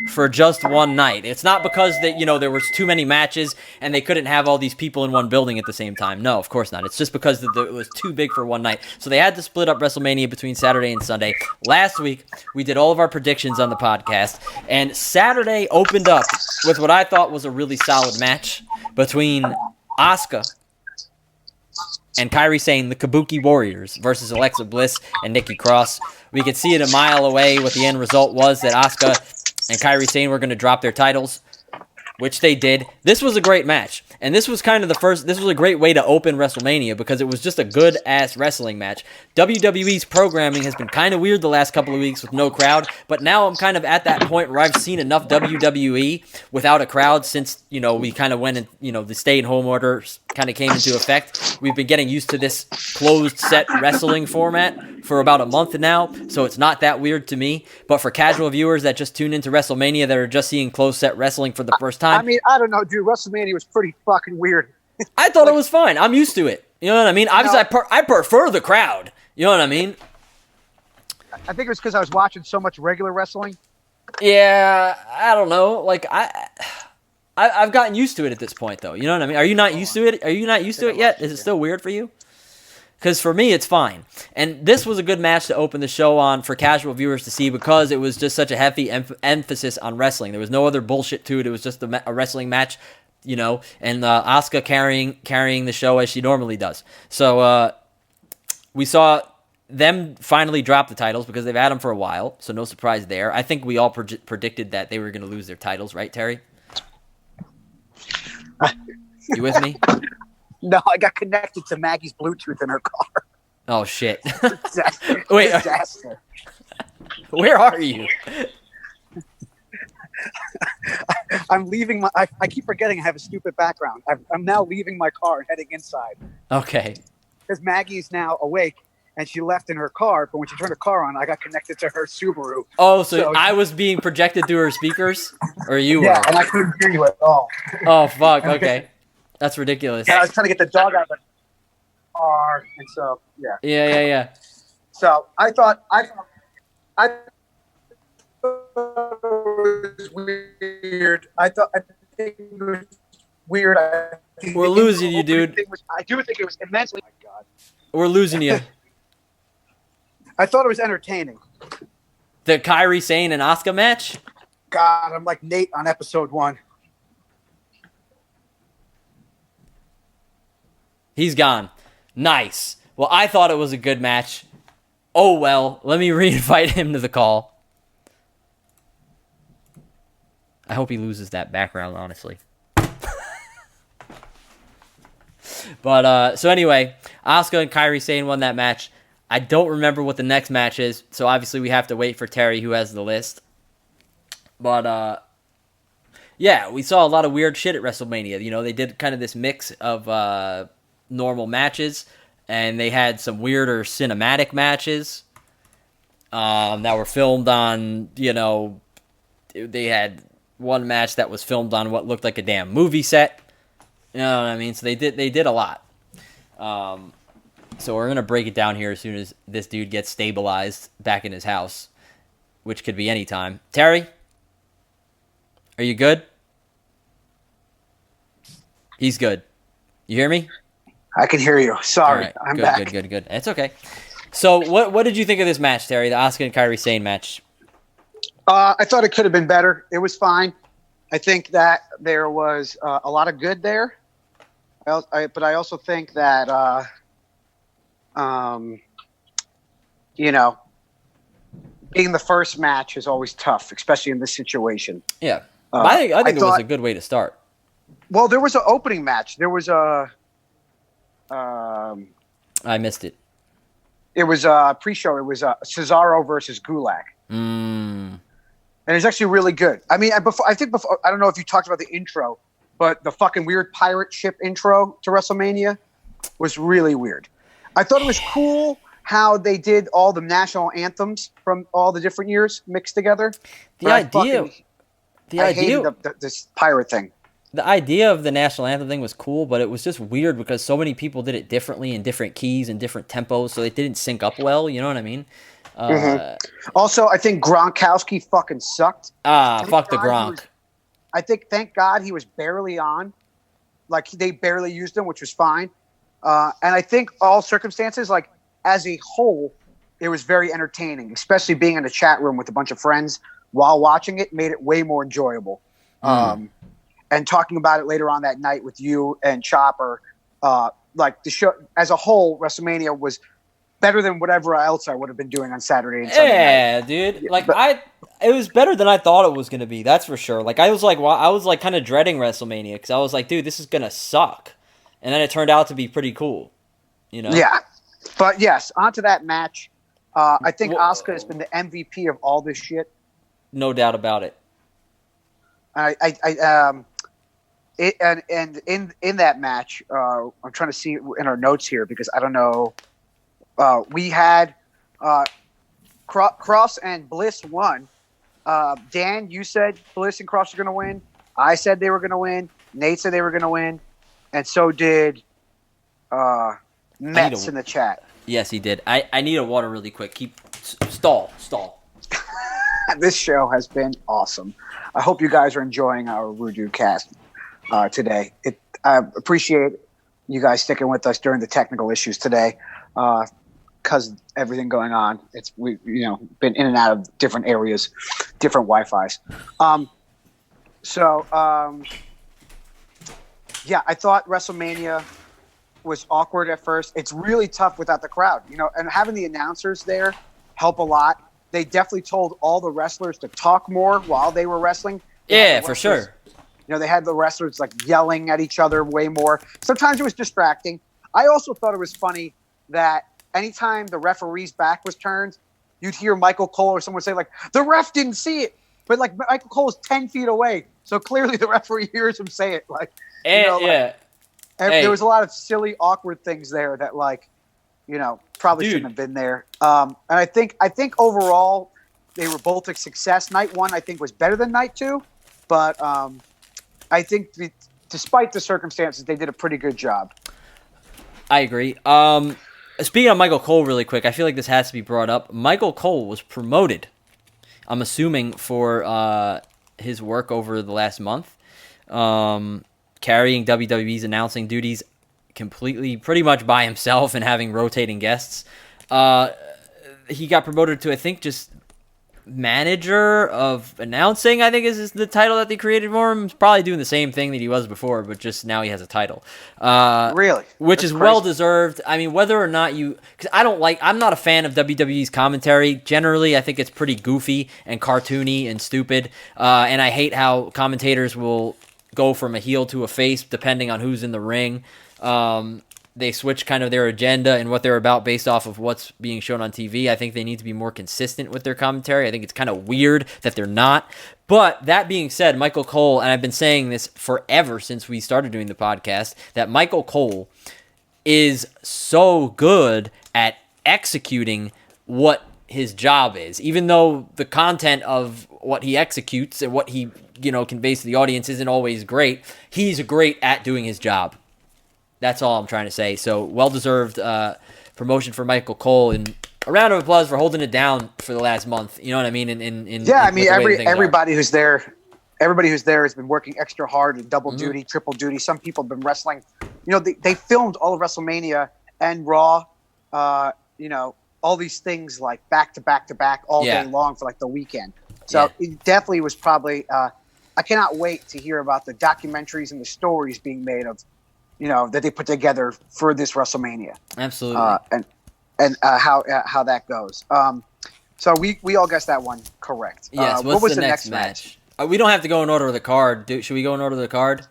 for just one night. It's not because that, there was too many matches and they couldn't have all these people in one building at the same time. No, of course not. It's just because it was too big for one night. So they had to split up WrestleMania between Saturday and Sunday. Last week, we did all of our predictions on the podcast, and Saturday opened up with what I thought was a really solid match between Asuka and Kairi Sane, the Kabuki Warriors, versus Alexa Bliss and Nikki Cross. We could see it a mile away what the end result was, that Asuka and Kairi Sane were going to drop their titles, which they did. This was a great match, and this was kind of this was a great way to open WrestleMania because it was just a good-ass wrestling match. WWE's programming has been kind of weird the last couple of weeks with no crowd, but now I'm kind of at that point where I've seen enough WWE without a crowd since, we kind of went and, the stay-at-home order kind of came into effect. We've been getting used to this closed-set wrestling format for about a month now, so it's not that weird to me. But for casual viewers that just tune into WrestleMania that are just seeing closed-set wrestling for the first time, I mean, I don't know, dude. WrestleMania was pretty fucking weird. I thought it was fine. I'm used to it. You know what I mean? Obviously, I prefer the crowd. You know what I mean? I think it was because I was watching so much regular wrestling. Yeah, I don't know. Like I've gotten used to it at this point, though. You know what I mean? Are you not used to it? Are you not used to it yet? Is it still weird for you? Because for me, it's fine. And this was a good match to open the show on for casual viewers to see because it was just such a heavy emphasis on wrestling. There was no other bullshit to it. It was just a wrestling match, and Asuka carrying the show as she normally does. So we saw them finally drop the titles because they've had them for a while, so no surprise there. I think we all predicted that they were going to lose their titles, right, Terry? You with me? No, I got connected to Maggie's Bluetooth in her car. Oh, shit. Wait. Where are you? I'm leaving I keep forgetting I have a stupid background. I'm now leaving my car and heading inside. Okay. Because Maggie's now awake and she left in her car, but when she turned her car on, I got connected to her Subaru. Oh, so I was being projected through her speakers? Or you were? Yeah, and I couldn't hear you at all. Oh, fuck. Okay. That's ridiculous. Yeah, I was trying to get the dog out of the car, and so, yeah. Yeah. So I thought it was weird. I think it was weird. We're losing you, dude. I do think it was immensely. Oh my God. We're losing you. I thought it was entertaining. The Kairi Sane and Asuka match? God, I'm like Nate on episode 1. He's gone. Nice. Well, I thought it was a good match. Oh, well. Let me re-invite him to the call. I hope he loses that background, honestly. But, so anyway, Asuka and Kairi Sane won that match. I don't remember what the next match is, so obviously we have to wait for Terry, who has the list. But, yeah, we saw a lot of weird shit at WrestleMania. You know, they did kind of this mix of normal matches, and they had some weirder cinematic matches that were filmed on, you know, they had one match that was filmed on what looked like a damn movie set. You know what I mean? So they did a lot. So we're going to break it down here as soon as this dude gets stabilized back in his house, which could be any time. Terry? Are you good? He's good. You hear me? I can hear you. Sorry, right. I'm back. Good. It's okay. So what did you think of this match, Terry? The Asuka and Kairi Sane match? I thought it could have been better. It was fine. I think that there was a lot of good there. But I also think that, you know, being the first match is always tough, especially in this situation. Yeah. I think it was a good way to start. Well, there was an opening match. There was a... I missed it. It was a pre-show. It was Cesaro versus Gulak. And it's actually really good. I mean, I don't know if you talked about the intro, but the fucking weird pirate ship intro to WrestleMania was really weird. I thought it was cool how they did all the national anthems from all the different years mixed together. I hated this pirate thing. The idea of the national anthem thing was cool, but it was just weird because so many people did it differently in different keys and different tempos, so it didn't sync up well. You know what I mean? Also, I think Gronkowski fucking sucked. Fuck the Gronk. Thank God he was barely on. Like, they barely used him, which was fine. And I think all circumstances, like, as a whole, it was very entertaining, especially being in a chat room with a bunch of friends while watching it made it way more enjoyable. And talking about it later on that night with you and Chopper, like, the show as a whole, WrestleMania was better than whatever else I would have been doing on Saturday and Sunday night. Dude. Like, it was better than I thought it was going to be. That's for sure. Like, I was kind of dreading WrestleMania because I was like, dude, this is going to suck. And then it turned out to be pretty cool. You know? Yeah. But yes, onto that match. I think Asuka has been the MVP of all this shit. No doubt about it. In that match, I'm trying to see in our notes here because I don't know. We had Cross and Bliss won. Dan, you said Bliss and Cross are going to win. I said they were going to win. Nate said they were going to win, and so did Mets in the chat. Yes, he did. I need a water really quick. Stall. This show has been awesome. I hope you guys are enjoying our Rude Dude cast today. I appreciate you guys sticking with us during the technical issues today. Because everything going on, we've been in and out of different areas, different Wi-Fi's. Yeah, I thought WrestleMania was awkward at first. It's really tough without the crowd, and having the announcers there help a lot. They definitely told all the wrestlers to talk more while they were wrestling. Yeah, for sure. They had the wrestlers like yelling at each other way more. Sometimes it was distracting. I also thought it was funny that anytime the referee's back was turned, you'd hear Michael Cole or someone say, like, the ref didn't see it. But, like, Michael Cole is 10 feet away. So clearly the referee hears him say it. Like, yeah. And Hey. there was a lot of silly, awkward things there that, like, probably Dude. shouldn't have been there. And I think overall they were both a success. Night 1, I think, was better than Night 2, but I think despite the circumstances, they did a pretty good job. I agree. Speaking of Michael Cole really quick, I feel like this has to be brought up. Michael Cole was promoted, I'm assuming, for his work over the last month, carrying WWE's announcing duties completely, pretty much by himself and having rotating guests. He got promoted to, I think, just manager of announcing, I think is the title that they created for him. He's probably doing the same thing that he was before, but just now he has a title. Really? Which That's is crazy. well deserved. I mean, whether or not because I'm not a fan of WWE's commentary. Generally, I think it's pretty goofy and cartoony and stupid. And I hate how commentators will go from a heel to a face depending on who's in the ring. They switch kind of their agenda and what they're about based off of what's being shown on TV. I think they need to be more consistent with their commentary. I think it's kind of weird that they're not. But that being said, Michael Cole, and I've been saying this forever since we started doing the podcast, that Michael Cole is so good at executing what his job is. Even though the content of what he executes and what he, conveys to the audience isn't always great, he's great at doing his job. That's all I'm trying to say. So, well-deserved promotion for Michael Cole, and a round of applause for holding it down for the last month. You know what I mean? Everybody who's there has been working extra hard and double duty, triple duty. Some people have been wrestling. They filmed all of WrestleMania and Raw. All these things like back to back to back all day long for like the weekend. So it definitely was probably. I cannot wait to hear about the documentaries and the stories being made of. That they put together for this WrestleMania. Absolutely. And how that goes. So we all guessed that one correct. Yes. What was the next match? We don't have to go in order of the card. Should we go in order of the card?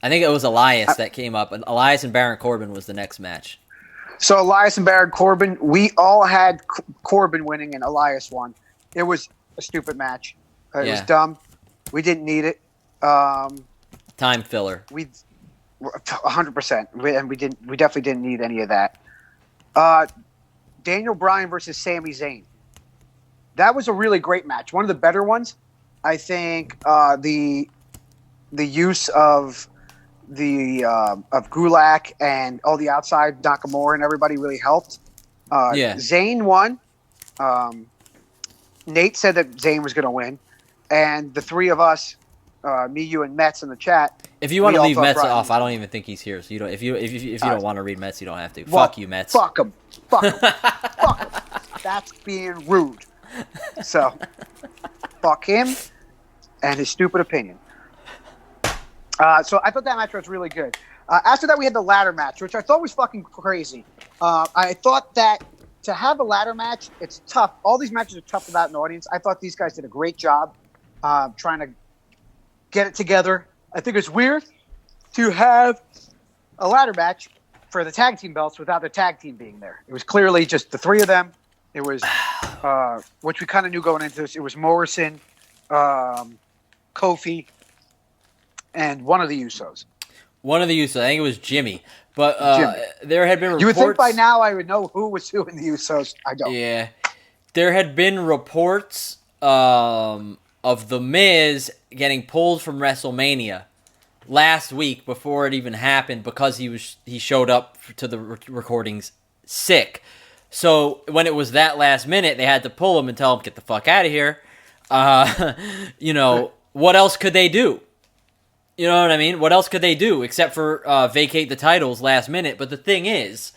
I think it was Elias that came up. Elias and Baron Corbin was the next match. So Elias and Baron Corbin, we all had Corbin winning and Elias won. It was a stupid match. It was dumb. We didn't need it. Time filler. 100%, and we definitely didn't need any of that. Daniel Bryan versus Sami Zayn. That was a really great match. One of the better ones. I think the use of Gulak and all the outside Nakamura and everybody really helped. Zayn won. Nate said that Zayn was going to win, and the three of us, me, you, and Metz in the chat. If you want to leave Metz off, I don't even think he's here. So you don't. If you don't want to read Metz, you don't have to. Fuck you, Metz. Fuck him. Fuck him. Fuck him. That's being rude. So, fuck him and his stupid opinion. So I thought that match was really good. After that, we had the ladder match, which I thought was fucking crazy. I thought that to have a ladder match, it's tough. All these matches are tough without an audience. I thought these guys did a great job trying to get it together. I think it's weird to have a ladder match for the tag team belts without the tag team being there. It was clearly just the three of them. It was, which we kind of knew going into this. It was Morrison, Kofi, and one of the Usos. One of the Usos. I think it was Jimmy. But there had been reports. You would think by now I would know who was who in the Usos. I don't. Yeah. There had been reports of The Miz getting pulled from WrestleMania last week before it even happened because he showed up to the recordings sick. So when it was that last minute, they had to pull him and tell him, get the fuck out of here. What else could they do? You know what I mean? What else could they do except for vacate the titles last minute? But the thing is,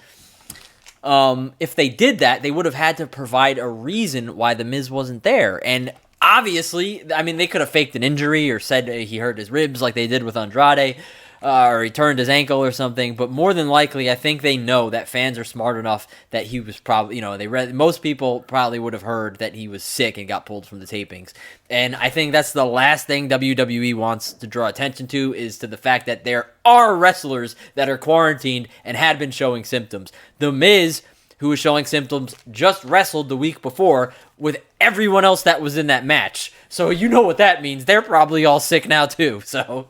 if they did that, they would have had to provide a reason why The Miz wasn't there. And obviously, I mean, they could have faked an injury or said he hurt his ribs like they did with Andrade, or he turned his ankle or something. But more than likely, I think they know that fans are smart enough that he was probably, most people probably would have heard that he was sick and got pulled from the tapings. And I think that's the last thing WWE wants to draw attention to, is to the fact that there are wrestlers that are quarantined and had been showing symptoms. The Miz, who was showing symptoms, just wrestled the week before with everyone else that was in that match. So you know what that means. They're probably all sick now too. So,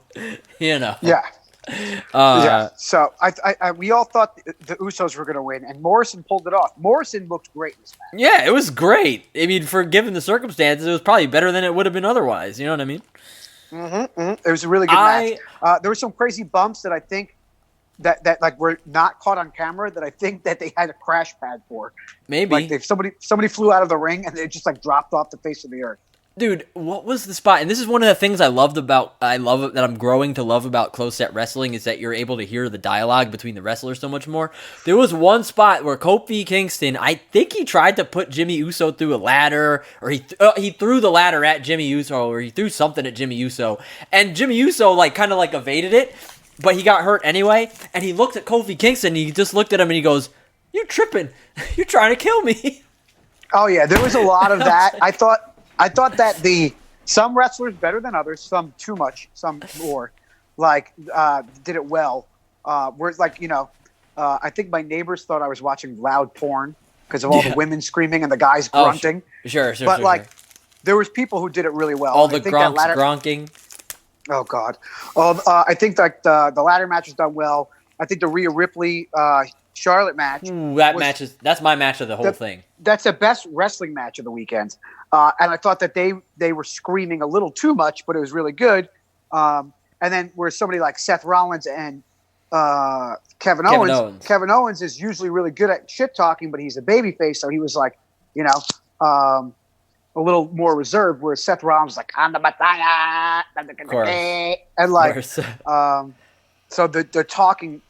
Yeah. Yeah. So we all thought the Usos were going to win, and Morrison pulled it off. Morrison looked great in this match. Yeah, it was great. I mean, for given the circumstances, it was probably better than it would have been otherwise. You know what I mean? It was a really good match. There were some crazy bumps that I think that like were not caught on camera that I think that they had a crash pad for. Maybe. Like if somebody flew out of the ring and they just like dropped off the face of the earth. Dude, what was the spot? And this is one of the things I love that I'm growing to love about close set wrestling is that you're able to hear the dialogue between the wrestlers so much more. There was one spot where Kofi Kingston, I think he tried to put Jimmy Uso through a ladder, or he threw the ladder at Jimmy Uso, or he threw something at Jimmy Uso, and Jimmy Uso like kind of like evaded it, but he got hurt anyway. And he looked at Kofi Kingston, and he just looked at him, and he goes, "You tripping? You're trying to kill me." Oh yeah, there was a lot of that. I thought that some wrestlers better than others, some too much, some more, like did it well. Whereas like I think my neighbors thought I was watching loud porn because of all the women screaming and the guys grunting. Sure. But there was people who did it really well. All the gronking. Oh God. I think like the ladder match was done well. I think the Rhea Ripley Charlotte match. Ooh, that's my match of the whole thing. That's the best wrestling match of the weekend. And I thought that they were screaming a little too much, but it was really good. And then where somebody like Seth Rollins and Kevin Owens. Kevin Owens is usually really good at shit talking, but he's a babyface, so he was like, a little more reserved. Whereas Seth Rollins was like, and like, so the talking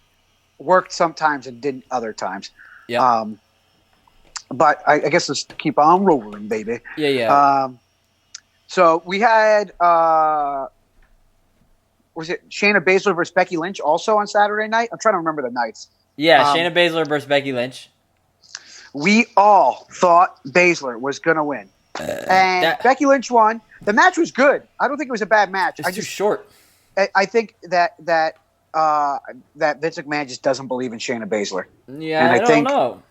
worked sometimes and didn't other times. Yeah. But I guess let's keep on rolling, baby. Yeah. So we had was it Shayna Baszler versus Becky Lynch also on Saturday night? I'm trying to remember the nights. Yeah, Shayna Baszler versus Becky Lynch. We all thought Baszler was going to win. Becky Lynch won. The match was good. I don't think it was a bad match. It's too short. I think that Vince McMahon just doesn't believe in Shayna Baszler. Yeah, and I don't know.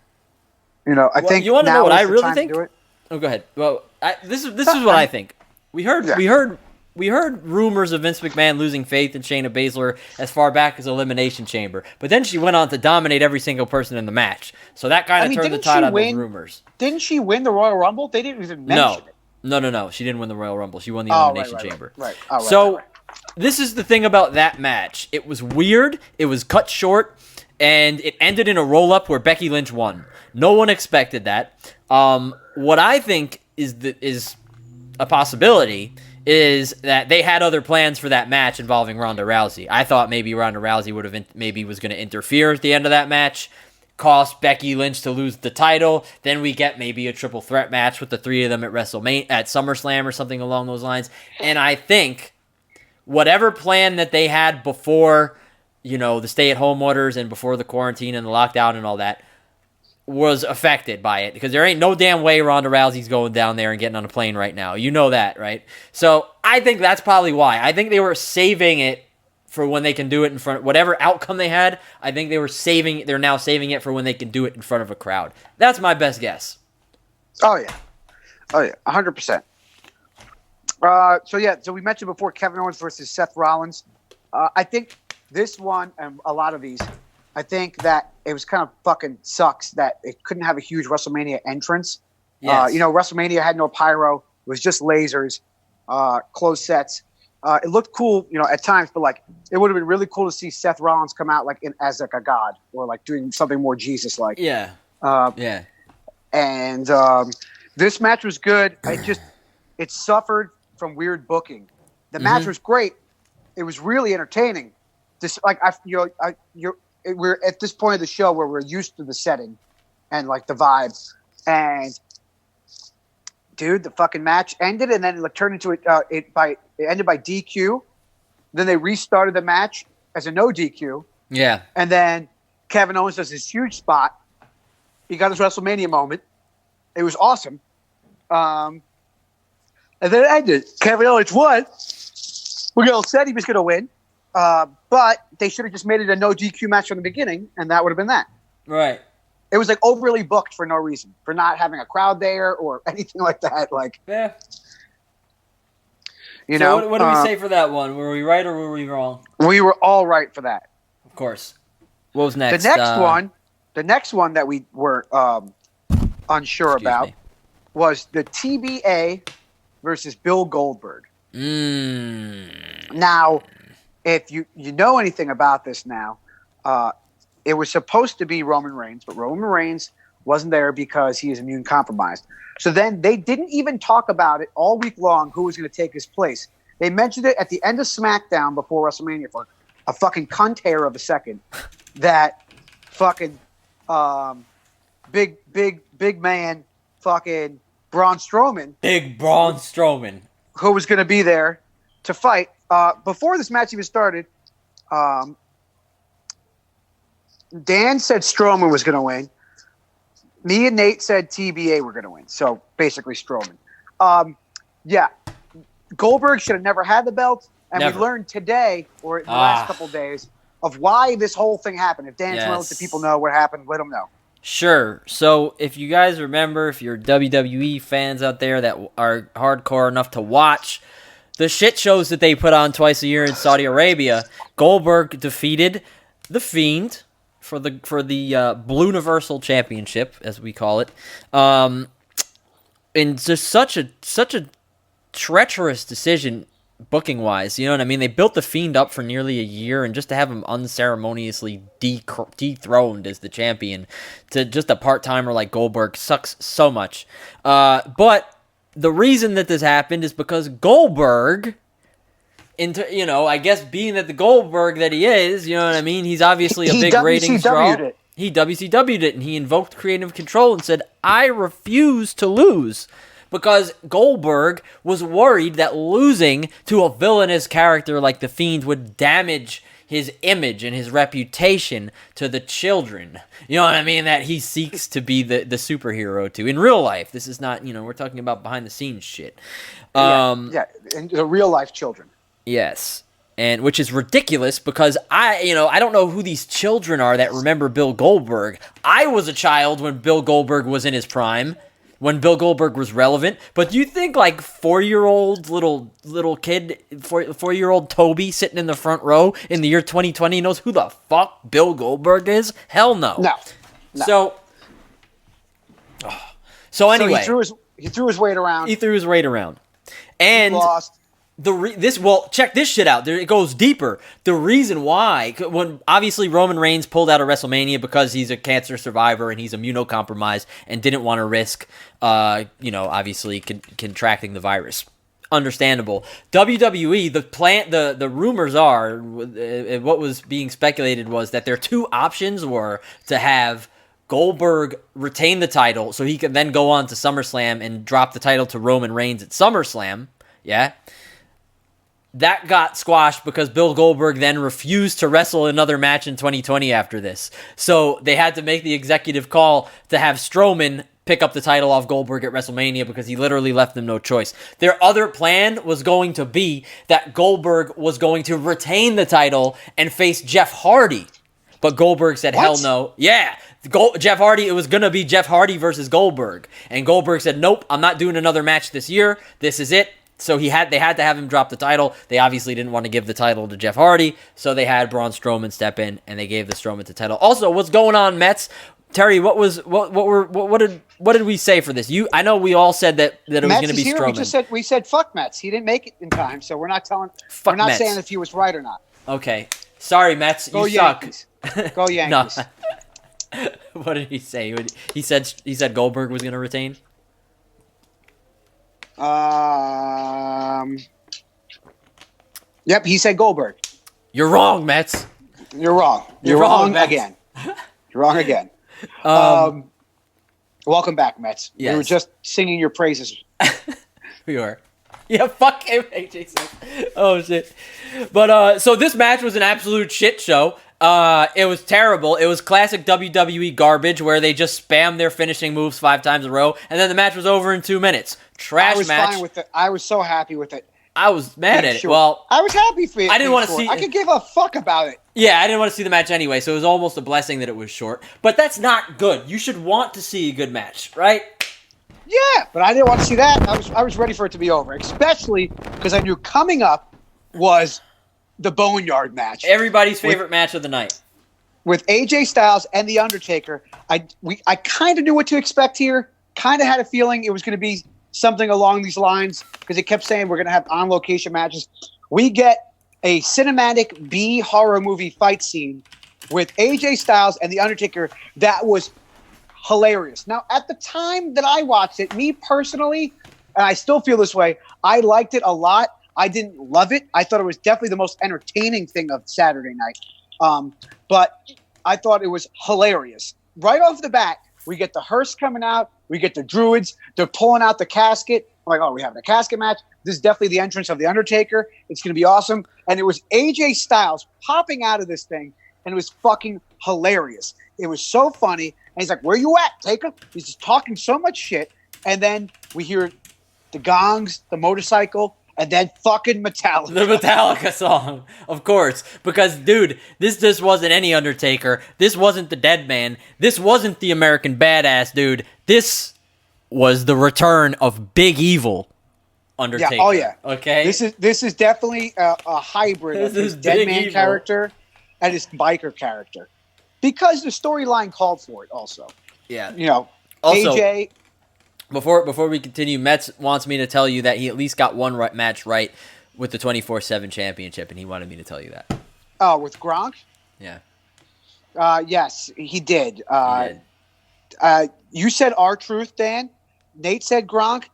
I think you want to know what I really think? Oh, go ahead. Well, this is what I think. We heard rumors of Vince McMahon losing faith in Shayna Baszler as far back as Elimination Chamber, but then she went on to dominate every single person in the match. So that kind of turned the tide on those rumors. Didn't she win the Royal Rumble? They didn't even mention it. No. She didn't win the Royal Rumble. She won the Elimination Chamber. Right. This is the thing about that match. It was weird. It was cut short, and it ended in a roll-up where Becky Lynch won. No one expected that. What I think is a possibility is that they had other plans for that match involving Ronda Rousey. I thought maybe Ronda Rousey was going to interfere at the end of that match, cost Becky Lynch to lose the title. Then we get maybe a triple threat match with the three of them at WrestleMania, at SummerSlam or something along those lines. And I think whatever plan that they had before, the stay-at-home orders and before the quarantine and the lockdown and all that, was affected by it, because there ain't no damn way Ronda Rousey's going down there and getting on a plane right now. You know that, right? So I think that's probably why. I think they were saving it for when they can do it in front of whatever outcome they had. I think they're now saving it for when they can do it in front of a crowd. That's my best guess. Oh yeah, 100%. So we mentioned before Kevin Owens versus Seth Rollins. I think this one and a lot of these, I think that it was kind of fucking sucks that it couldn't have a huge WrestleMania entrance. Yes. WrestleMania had no pyro. It was just lasers, closed sets. It looked cool, at times, but like it would have been really cool to see Seth Rollins come out as a god, or like doing something more Jesus-like. Yeah. And this match was good. It suffered from weird booking. The match was great. It was really entertaining. We're at this point of the show where we're used to the setting and like the vibe, and dude, the fucking match ended, and then it turned into it ended by DQ. Then they restarted the match as a no DQ. Yeah, and then Kevin Owens does this huge spot. He got his WrestleMania moment. It was awesome. And then it ended. Kevin Owens won. We all said he was going to win. But they should have just made it a no DQ match from the beginning, and that would have been that. Right. It was like overly booked for no reason, for not having a crowd there or anything like that. Like, yeah. You So know, what did we say for that one? Were we right or were we wrong? we were all right for that. Of course. What was next? The next one that we were unsure about was the TBA versus Bill Goldberg. Now, if you know anything about this now, it was supposed to be Roman Reigns, but Roman Reigns wasn't there because he is immune compromised. So then they didn't even talk about it all week long who was going to take his place. They mentioned it at the end of SmackDown before WrestleMania for a fucking cunt hair of a second that fucking big man fucking Braun Strowman. Big Braun Strowman. Who was going to be there to fight. Before this match even started, Dan said Strowman was going to win. Me and Nate said TBA were going to win. So basically Strowman. Yeah. Goldberg should have never had the belt. And we learned today, or in the last couple of days, of why this whole thing happened. If Dan's willing to people know what happened, let them know. Sure. So if you guys remember, if you're WWE fans out there that are hardcore enough to watch the shit shows that they put on twice a year in Saudi Arabia, Goldberg defeated The Fiend for the Blue Universal Championship, as we call it, in just such a treacherous decision booking wise. You know what I mean? They built The Fiend up for nearly a year, and just to have him unceremoniously dethroned as the champion to just a part-timer like Goldberg sucks so much. But the reason that this happened is because Goldberg, I guess being that the Goldberg that he is, you know what I mean? He's obviously a big ratings draw. He WCW'd it, and he invoked creative control and said, I refuse to lose. Because Goldberg was worried that losing to a villainous character like The Fiend would damage his image and his reputation to the children. You know what I mean? That he seeks to be the superhero to. In real life, this is not, we're talking about behind-the-scenes shit. And the real-life children. Yes. And which is ridiculous because I don't know who these children are that remember Bill Goldberg. I was a child when Bill Goldberg was in his prime. When Bill Goldberg was relevant. But do you think like 4-year-old little kid, 4-year-old Toby sitting in the front row in the year 2020 knows who the fuck Bill Goldberg is? Hell no. No. So anyway. So he threw his weight around. And he lost. Check this shit out. It goes deeper. The reason why, when obviously Roman Reigns pulled out of WrestleMania because he's a cancer survivor and he's immunocompromised and didn't want to risk, obviously contracting the virus. Understandable. WWE, the rumors are, what was being speculated was that their two options were to have Goldberg retain the title so he could then go on to SummerSlam and drop the title to Roman Reigns at SummerSlam. Yeah. That got squashed because Bill Goldberg then refused to wrestle another match in 2020 after this. So they had to make the executive call to have Strowman pick up the title off Goldberg at WrestleMania because he literally left them no choice. Their other plan was going to be that Goldberg was going to retain the title and face Jeff Hardy. But Goldberg said, hell no. Yeah. Jeff Hardy, it was going to be Jeff Hardy versus Goldberg. And Goldberg said, nope, I'm not doing another match this year. This is it. So they had to have him drop the title. They obviously didn't want to give the title to Jeff Hardy, so they had Braun Strowman step in, and they gave the Strowman the title. Also, what's going on, Mets? Terry, what did we say for this? I know we all said that it was going to be Strowman. We said fuck Mets. He didn't make it in time, so we're not saying if he was right or not. Okay, sorry, Mets. Go you Yankees. Suck. Go Yankees. What did he say? He said Goldberg was going to retain. Yep, he said Goldberg. You're wrong, Mets. You're wrong. You're wrong again. You're wrong again. Welcome back, Mets. Yes. We were just singing your praises. We were. Yeah, fuck him, AJ says. Oh, shit. But, so this match was an absolute shit show. It was terrible. It was classic WWE garbage where they just spam their finishing moves 5 times in a row, and then the match was over in 2 minutes. Trash match. I was fine with it. I was so happy with it. I was mad at it. Well, I was happy for it. I didn't want to see. I could give a fuck about it. Yeah, I didn't want to see the match anyway, so it was almost a blessing that it was short. But that's not good. You should want to see a good match, right? Yeah, but I didn't want to see that. I was ready for it to be over, especially because I knew coming up was the Boneyard match. Everybody's favorite match of the night. With AJ Styles and The Undertaker. I kind of knew what to expect here. Kind of had a feeling it was going to be something along these lines because it kept saying we're going to have on-location matches. We get a cinematic B horror movie fight scene with AJ Styles and The Undertaker that was hilarious. Now, at the time that I watched it, me personally, and I still feel this way, I liked it a lot. I didn't love it. I thought it was definitely the most entertaining thing of Saturday night. But I thought it was hilarious. Right off the bat, we get the hearse coming out. We get the Druids. They're pulling out the casket. I'm like, oh, we're having a casket match. This is definitely the entrance of The Undertaker. It's going to be awesome. And it was AJ Styles popping out of this thing, and it was fucking hilarious. It was so funny. And he's like, where you at, Taker? He's just talking so much shit. And then we hear the gongs, the motorcycle, and then fucking Metallica. The Metallica song, of course. Because, dude, this just wasn't any Undertaker. This wasn't the Dead Man. This wasn't the American Badass, dude. This was the return of Big Evil Undertaker. Yeah, oh yeah. Okay? This is definitely a hybrid of his Dead Man character and his biker character. Because the storyline called for it also. Yeah. You know, also, AJ... Before we continue, Metz wants me to tell you that he at least got one match right with the 24/7 championship, and he wanted me to tell you that. Oh, with Gronk? Yeah. Yes, he did. You said R-Truth, Dan. Nate said Gronk.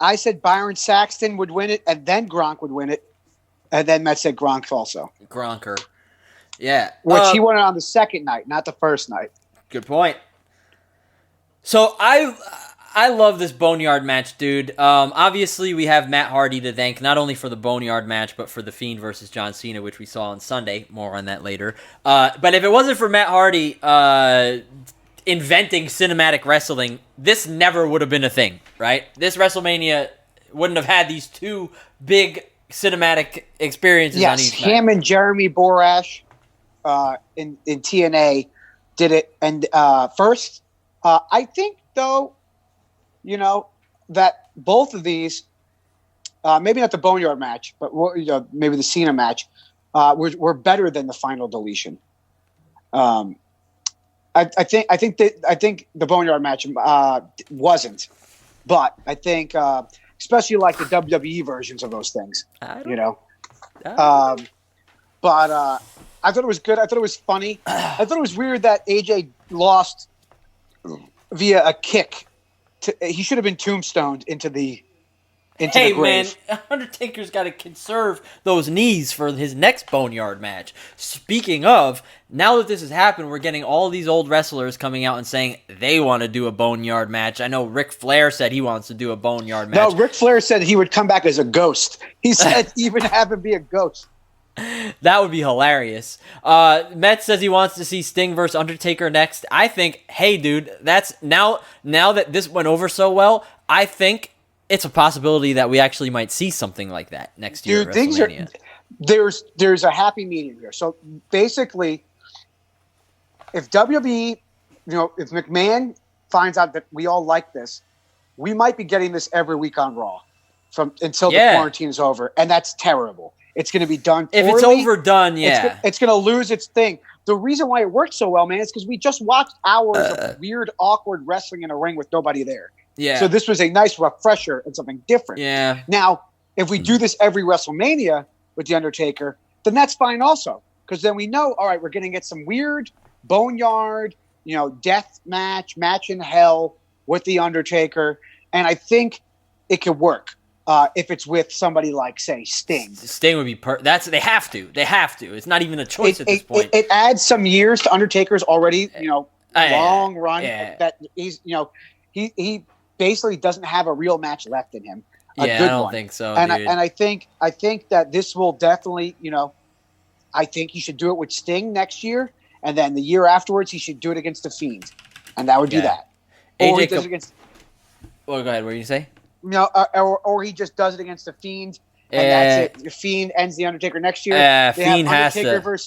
I said Byron Saxton would win it, and then Gronk would win it. And then Metz said Gronk also. Gronker. Yeah. Which he won it on the second night, not the first night. Good point. So I love this Boneyard match, dude. Obviously, we have Matt Hardy to thank, not only for the Boneyard match, but for The Fiend versus John Cena, which we saw on Sunday. More on that later. But if it wasn't for Matt Hardy inventing cinematic wrestling, this never would have been a thing, right? This WrestleMania wouldn't have had these two big cinematic experiences on each night. Him and Jeremy Borash in TNA did it. And first, I think, though, you know, that both of these, maybe not the Boneyard match, but maybe the Cena match, were better than the final deletion. I think the Boneyard match wasn't, but I think especially like the WWE versions of those things, you know. But I thought it was good. I thought it was funny. I thought it was weird that AJ lost via a kick. He should have been tombstoned into the grave. Hey, man, Undertaker's got to conserve those knees for his next Boneyard match. Speaking of, now that this has happened, we're getting all these old wrestlers coming out and saying they want to do a Boneyard match. I know Ric Flair said he wants to do a Boneyard match. No, Ric Flair said he would come back as a ghost. He said even have him be a ghost. That would be hilarious. Metz says he wants to see Sting versus Undertaker next. I think, hey, dude, that's now that this went over so well, I think it's a possibility that we actually might see something like that next year. Dude, there's a happy medium here. So basically, if WWE, if McMahon finds out that we all like this, we might be getting this every week on Raw until the quarantine is over, and that's terrible. It's going to be done poorly. If it's overdone, it's going to lose its thing. The reason why it worked so well, man, is because we just watched hours of weird, awkward wrestling in a ring with nobody there. Yeah. So this was a nice refresher and something different. Yeah. Now, if we do this every WrestleMania with The Undertaker, then that's fine also. Because then we know, all right, we're going to get some weird Boneyard, death match in hell with The Undertaker. And I think it could work. If it's with somebody like, say, Sting. Sting would be they have to. They have to. It's not even a choice at this point. It adds some years to Undertaker's already, long run. That he's, he basically doesn't have a real match left in him. I don't think so. And dude. I think that this will definitely, I think he should do it with Sting next year, and then the year afterwards he should do it against the Fiend, and that would be that. Or he does it against. Well, go ahead. What did you say? Or he just does it against the Fiend, and that's it. The Fiend ends the Undertaker next year. Fiend has to.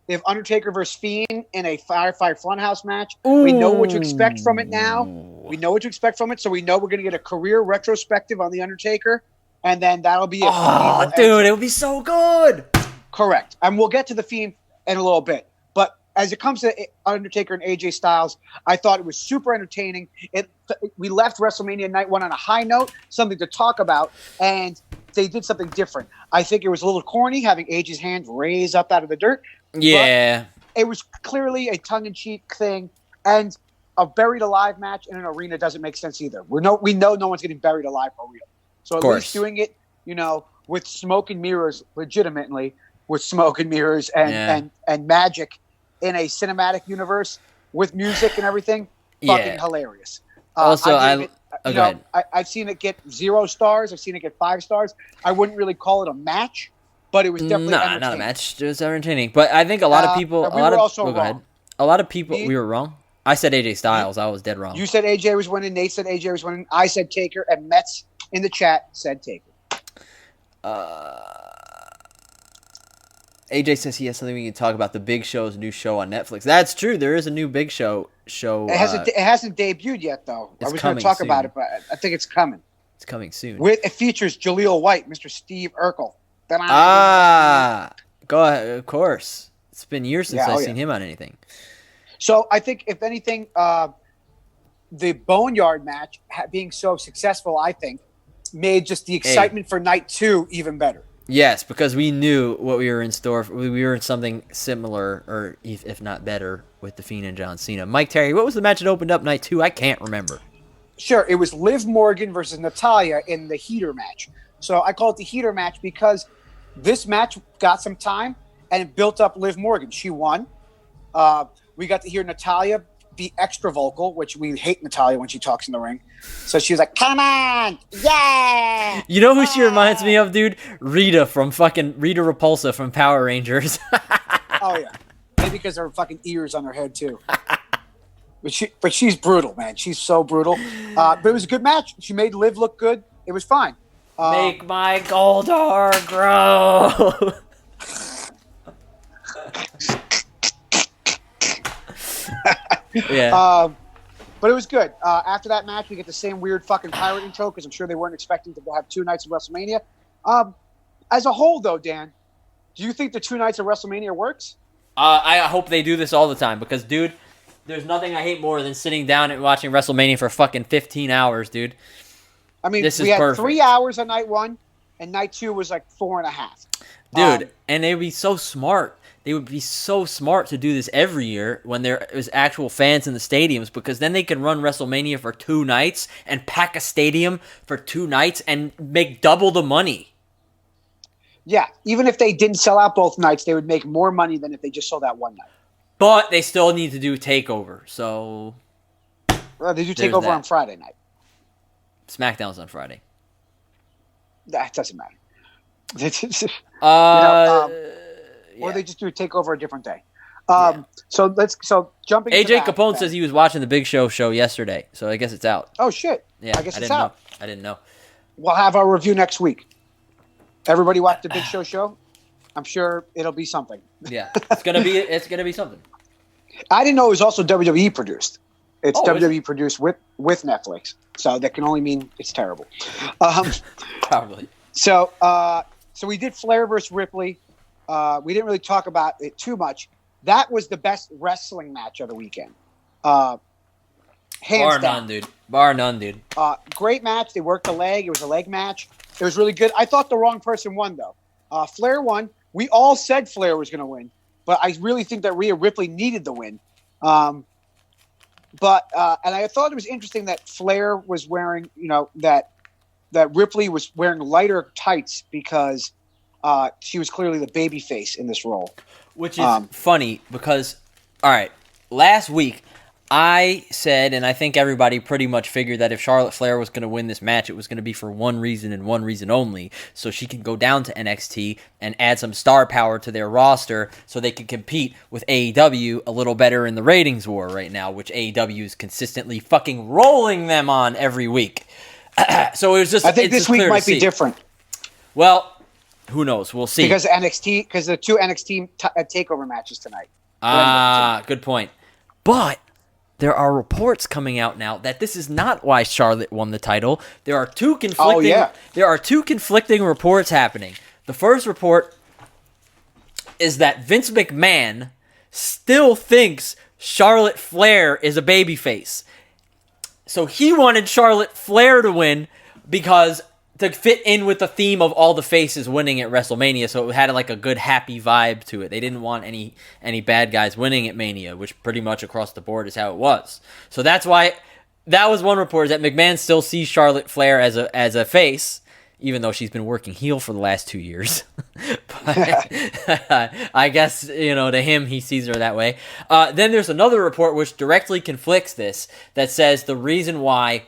They have Undertaker versus Fiend in a Firefly Funhouse match. Ooh. We know what to expect from it now. We know what to expect from it, so we know we're going to get a career retrospective on The Undertaker, and then that'll be it. Oh, dude, it would be so good. Correct. And we'll get to The Fiend in a little bit. But as it comes to Undertaker and AJ Styles, I thought it was super entertaining. We left WrestleMania Night 1 on a high note, something to talk about, and they did something different. I think it was a little corny having AJ's hand raised up out of the dirt. Yeah. It was clearly a tongue-in-cheek thing, and a buried alive match in an arena doesn't make sense either. We know no one's getting buried alive for real. So at least doing it, with smoke and mirrors, legitimately with smoke and mirrors and magic in a cinematic universe with music and everything, fucking hilarious. Also, I've seen it get 0 stars. I've seen it get 5 stars. I wouldn't really call it a match, but it was definitely entertaining. Not a match. It was entertaining. But I think a lot of people... Go ahead. A lot of people... We were wrong? I said AJ Styles. I was dead wrong. You said AJ was winning. Nate said AJ was winning. I said Taker. And Mets in the chat said Taker. AJ says he has something we can talk about. The Big Show's new show on Netflix. That's true. There is a new Big Show. It hasn't debuted yet, though. I was going to talk about it, but I think it's coming. It's coming soon. It features Jaleel White, Mr. Steve Urkel. Go ahead. Of course. It's been years since I've seen him on anything. So I think, if anything, the Boneyard match being so successful, I think, made just the excitement for night 2 even better. Yes, because we knew what we were in store for. We were in something similar, or if not better, with The Fiend and John Cena. Mike Terry, what was the match that opened up night 2? I can't remember. Sure, it was Liv Morgan versus Natalya in the heater match. So I call it the heater match because this match got some time and it built up Liv Morgan. She won. We got to hear Natalya be extra vocal, which we hate Natalya when she talks in the ring. So she was like, "Come on, yeah!" You know who she reminds me of, dude? Rita Repulsa from Power Rangers. Oh yeah, maybe because her fucking ears on her head too. But she's brutal, man. She's so brutal. But it was a good match. She made Liv look good. It was fine. Make my Goldar grow. Yeah. But it was good. After that match, we get the same weird fucking pirate intro because I'm sure they weren't expecting to have 2 nights of WrestleMania. As a whole, though, Dan, do you think the 2 nights of WrestleMania works? I hope they do this all the time because, dude, there's nothing I hate more than sitting down and watching WrestleMania for fucking 15 hours, dude. I mean, we had perfect. 3 hours on night 1, and night 2 was like 4.5. Dude, and they would be so smart. They would be so smart to do this every year when there is actual fans in the stadiums because then they can run WrestleMania for 2 nights and pack a stadium for 2 nights and make double the money. Yeah, even if they didn't sell out both nights, they would make more money than if they just sold out one night. But they still need to do TakeOver, so... Well, they do TakeOver on Friday night. SmackDown's on Friday. That doesn't matter. Or they just do a TakeOver a different day. So jumping. AJ Capone says he was watching the Big Show yesterday, so I guess it's out. Oh shit! Yeah, I guess it's out. I didn't know. We'll have our review next week. Everybody watch the Big Show. I'm sure it'll be something. Yeah, it's gonna be something. I didn't know it was also WWE produced. It's WWE produced with Netflix, so that can only mean it's terrible. Probably. So we did Flair versus Ripley. We didn't really talk about it too much. That was the best wrestling match of the weekend. Hands down. Bar none, dude. Great match. They worked the leg. It was a leg match. It was really good. I thought the wrong person won, though. Flair won. We all said Flair was going to win, but I really think that Rhea Ripley needed the win. And I thought it was interesting that Flair was wearing, that Ripley was wearing lighter tights because she was clearly the baby face in this role. Which is funny because, all right, last week I said, and I think everybody pretty much figured that if Charlotte Flair was going to win this match, it was going to be for one reason and one reason only, so she can go down to NXT and add some star power to their roster so they can compete with AEW a little better in the ratings war right now, which AEW is consistently fucking rolling them on every week. So it was just... I think this week might be different. Well, Who knows? We'll see. Because the two NXT takeover matches tonight. Good point. But there are reports coming out now that this is not why Charlotte won the title. There are two conflicting reports happening. The first report is that Vince McMahon still thinks Charlotte Flair is a babyface. So he wanted Charlotte Flair to win because to fit in with the theme of all the faces winning at WrestleMania, so it had like a good happy vibe to it. They didn't want any bad guys winning at Mania, which pretty much across the board is how it was. So that's why that was one report, is that McMahon still sees Charlotte Flair as a face, even though she's been working heel for the last 2 years. But I guess, to him, he sees her that way. Then there's another report which directly conflicts this, that says the reason why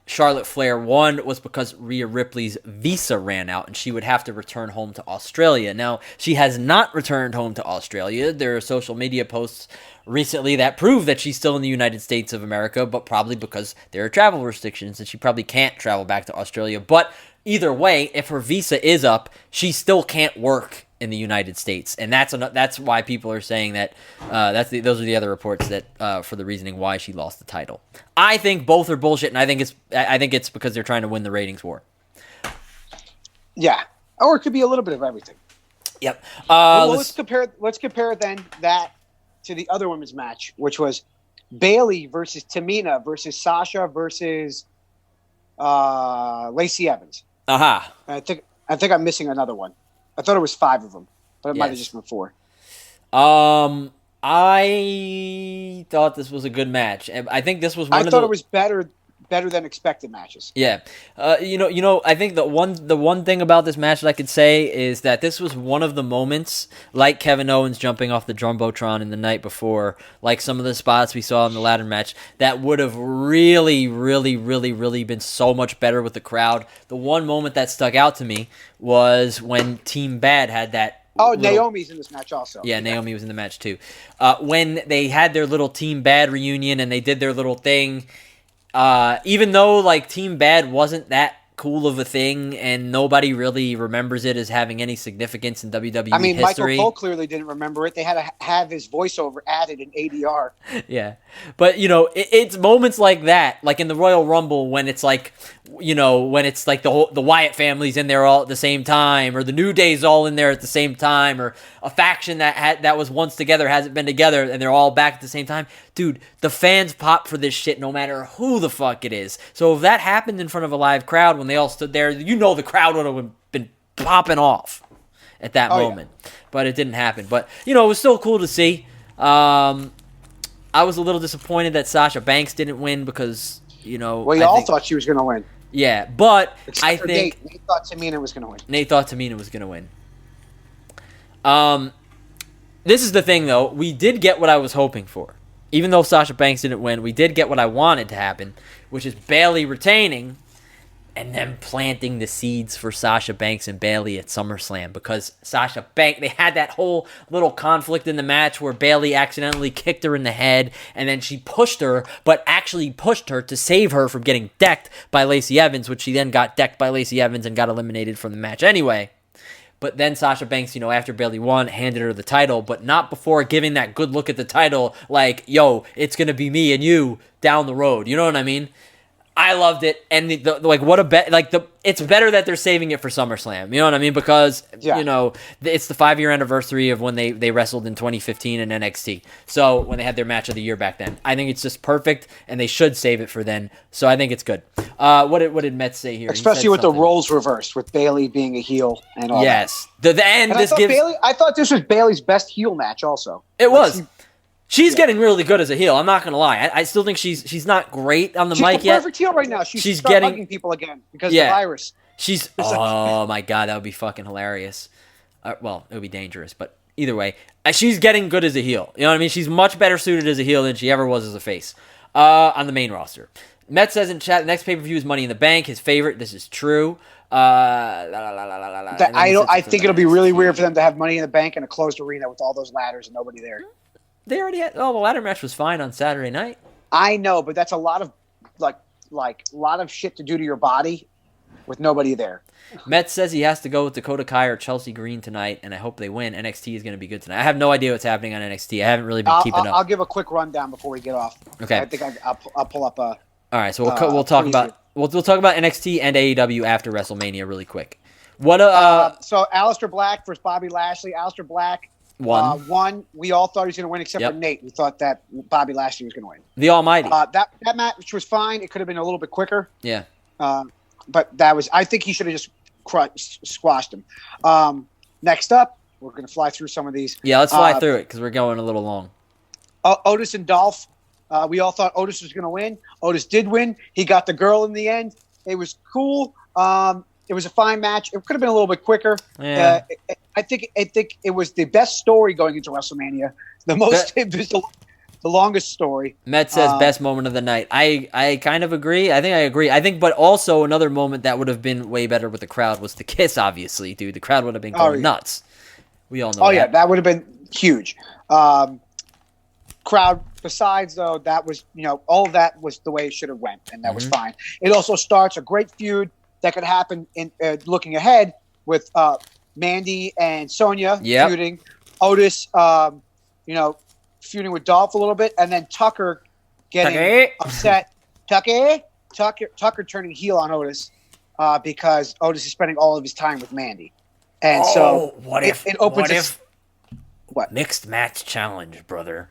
Charlotte Flair won was because Rhea Ripley's visa ran out and she would have to return home to Australia. Now, she has not returned home to Australia. There are social media posts recently that prove that she's still in the United States of America, but probably because there are travel restrictions and she probably can't travel back to Australia. But either way, if her visa is up, she still can't work in the United States, and that's why people are saying that. Those are the other reports that for the reasoning why she lost the title. I think both are bullshit, and I think it's because they're trying to win the ratings war. Yeah, or it could be a little bit of everything. Yep. Let's compare then that to the other women's match, which was Bayley versus Tamina versus Sasha versus Lacey Evans. Aha. I think I'm missing another one. I thought it was 5 of them, but it might have just been 4. I thought this was a good match. I think this was one I thought it was better than expected matches. Yeah. I think the one thing about this match that I could say is that this was one of the moments, like Kevin Owens jumping off the Jumbotron in the night before, like some of the spots we saw in the ladder match, that would have really, really, really, really been so much better with the crowd. The one moment that stuck out to me was when Team Bad had that. Naomi's in this match also. Yeah, Naomi was in the match too. When they had their little Team Bad reunion and they did their little thing, even though like Team Bad wasn't that cool of a thing and nobody really remembers it as having any significance in WWE history. Michael Cole clearly didn't remember it. They had to have his voiceover added in ADR. Yeah. But, it's moments like that, like in the Royal Rumble when it's like, when it's like the Wyatt family's in there all at the same time, or the New Day's all in there at the same time, or a faction that was once together hasn't been together and they're all back at the same time. Dude, the fans pop for this shit no matter who the fuck it is. So if that happened in front of a live crowd when they all stood there, the crowd would have been popping off at that moment. Yeah. But it didn't happen. But, it was still cool to see. I was a little disappointed that Sasha Banks didn't win because, Well, you all thought she was going to win. Yeah, but I think Nate thought Tamina was going to win. This is the thing, though. We did get what I was hoping for. Even though Sasha Banks didn't win, we did get what I wanted to happen, which is Bayley retaining and then planting the seeds for Sasha Banks and Bayley at SummerSlam, because Sasha Banks, they had that whole little conflict in the match where Bayley accidentally kicked her in the head and then she pushed her, but actually pushed her to save her from getting decked by Lacey Evans, which she then got decked by Lacey Evans and got eliminated from the match anyway. But then Sasha Banks, after Bayley won, handed her the title, but not before giving that good look at the title, like, yo, it's going to be me and you down the road. You know what I mean? I loved it, and it's better that they're saving it for SummerSlam. You know what I mean? Because it's the 5-year anniversary of when they wrestled in 2015 in NXT. So when they had their match of the year back then, I think it's just perfect, and they should save it for then. So I think it's good. What did Metz say here? Especially with the roles reversed, with Bayley being a heel and all. Yes, that. I thought this was Bayley's best heel match. Also, it was. She's getting really good as a heel. I'm not gonna lie. I still think she's not great on the mic yet. She's the perfect heel right now. She's getting hugging people again because of the virus. Oh my god, that would be fucking hilarious. Well, it would be dangerous, but either way, she's getting good as a heel. You know what I mean? She's much better suited as a heel than she ever was as a face on the main roster. Met says in chat, the next pay-per-view is Money in the Bank. His favorite. This is true. I think it'll be really weird for them to have Money in the Bank in a closed arena with all those ladders and nobody there. They already had. Oh, the ladder match was fine on Saturday night. I know, but that's a lot of lot of shit to do to your body with nobody there. Metz says he has to go with Dakota Kai or Chelsea Green tonight, and I hope they win. NXT is going to be good tonight. I have no idea what's happening on NXT. I haven't really been keeping up. I'll give a quick rundown before we get off. Okay. I think I'll pull up a. All right, so we'll talk about we'll talk about NXT and AEW after WrestleMania really quick. What so Aleister Black versus Bobby Lashley. Aleister Black won. We all thought he was going to win except for Nate. We thought that Bobby Lashley was going to win. The Almighty. That match was fine. It could have been a little bit quicker. Yeah. But I think he should have just squashed him. Next up, we're going to fly through some of these. Yeah, let's fly through it because we're going a little long. Otis and Dolph. We all thought Otis was going to win. Otis did win. He got the girl in the end. It was cool. It was a fine match. It could have been a little bit quicker. Yeah. I think it was the best story going into WrestleMania. It was the longest story. Met says best moment of the night. I kind of agree. I think I agree. But also another moment that would have been way better with the crowd was the kiss, obviously, dude. The crowd would have been going nuts. We all know that. Oh, yeah, that would have been huge. Crowd, besides, though, that was, all of that was the way it should have went, and that was fine. It also starts a great feud that could happen in looking ahead with Mandy and Sonya feuding. Otis, feuding with Dolph a little bit, and then Tucker getting upset. Tucker turning heel on Otis because Otis is spending all of his time with Mandy. And it opens what? Mixed match challenge, brother.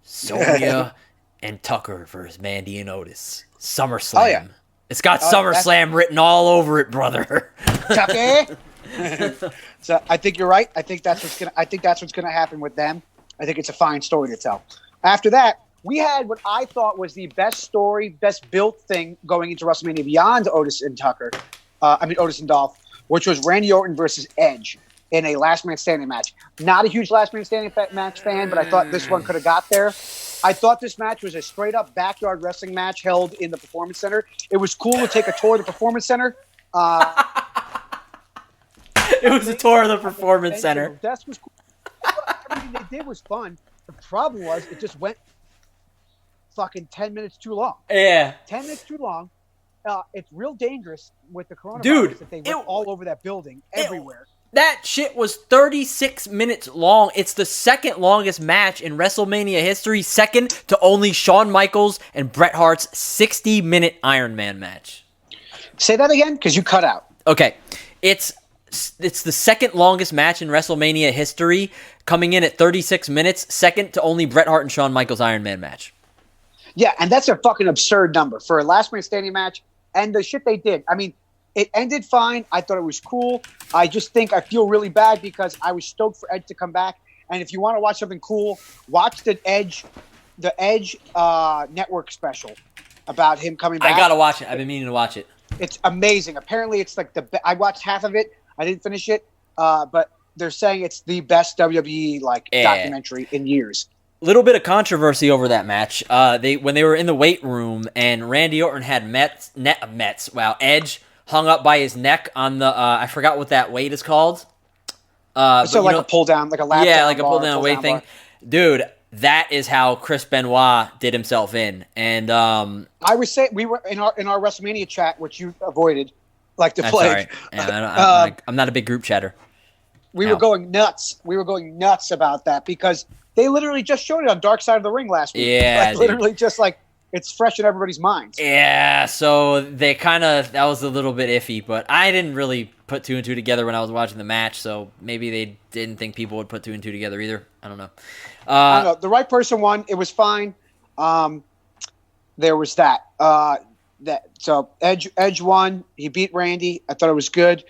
Sonya and Tucker versus Mandy and Otis. SummerSlam. Oh, yeah. It's got SummerSlam written all over it, brother. Tucker. So I think you're right. I think that's what's gonna happen with them. I think it's a fine story to tell. After that, we had what I thought was the best story, best built thing going into WrestleMania beyond Otis and Dolph, which was Randy Orton versus Edge in a last man standing match. Not a huge last man standing match fan, but I thought this one could have got there. I thought this match was a straight up backyard wrestling match held in the Performance Center. It was cool to take a tour of the Performance Center. It was a tour of the Performance Center. The desk was cool. Everything they did was fun. The problem was it just went fucking 10 minutes too long. Yeah. 10 minutes too long. It's real dangerous with the coronavirus. Dude, that they went all over that building, everywhere. That shit was 36 minutes long. It's the second longest match in WrestleMania history, second to only Shawn Michaels and Bret Hart's 60-minute Iron Man match. Say that again, because you cut out. Okay. It's the second longest match in WrestleMania history, coming in at 36 minutes, second to only Bret Hart and Shawn Michaels Iron Man match. Yeah, and that's a fucking absurd number for a last man standing match. And the shit they did. I mean, it ended fine. I thought it was cool. I feel really bad because I was stoked for Edge to come back. And if you want to watch something cool, watch the Edge network special about him coming back. I gotta watch it. I've been meaning to watch it. It's amazing. Apparently, it's like I watched half of it. I didn't finish it, but they're saying it's the best WWE documentary in years. Little bit of controversy over that match. When they were in the weight room and Randy Orton had Edge hung up by his neck on the I forgot what that weight is called. A pull down, like a lap down. Yeah, like a pull down weight thing. Dude, that is how Chris Benoit did himself in. And I was saying we were in our WrestleMania chat, which you avoided like the plague. Yeah, I'm not a big group chatter. We were going nuts. We were going nuts about that because they literally just showed it on Dark Side of the Ring last week. Yeah, literally just like it's fresh in everybody's minds. Yeah, so that was a little bit iffy, but I didn't really put two and two together when I was watching the match, so maybe they didn't think people would put two and two together either. I don't know. I don't know. The right person won. It was fine. There was that. So Edge won. He beat Randy. I thought it was good.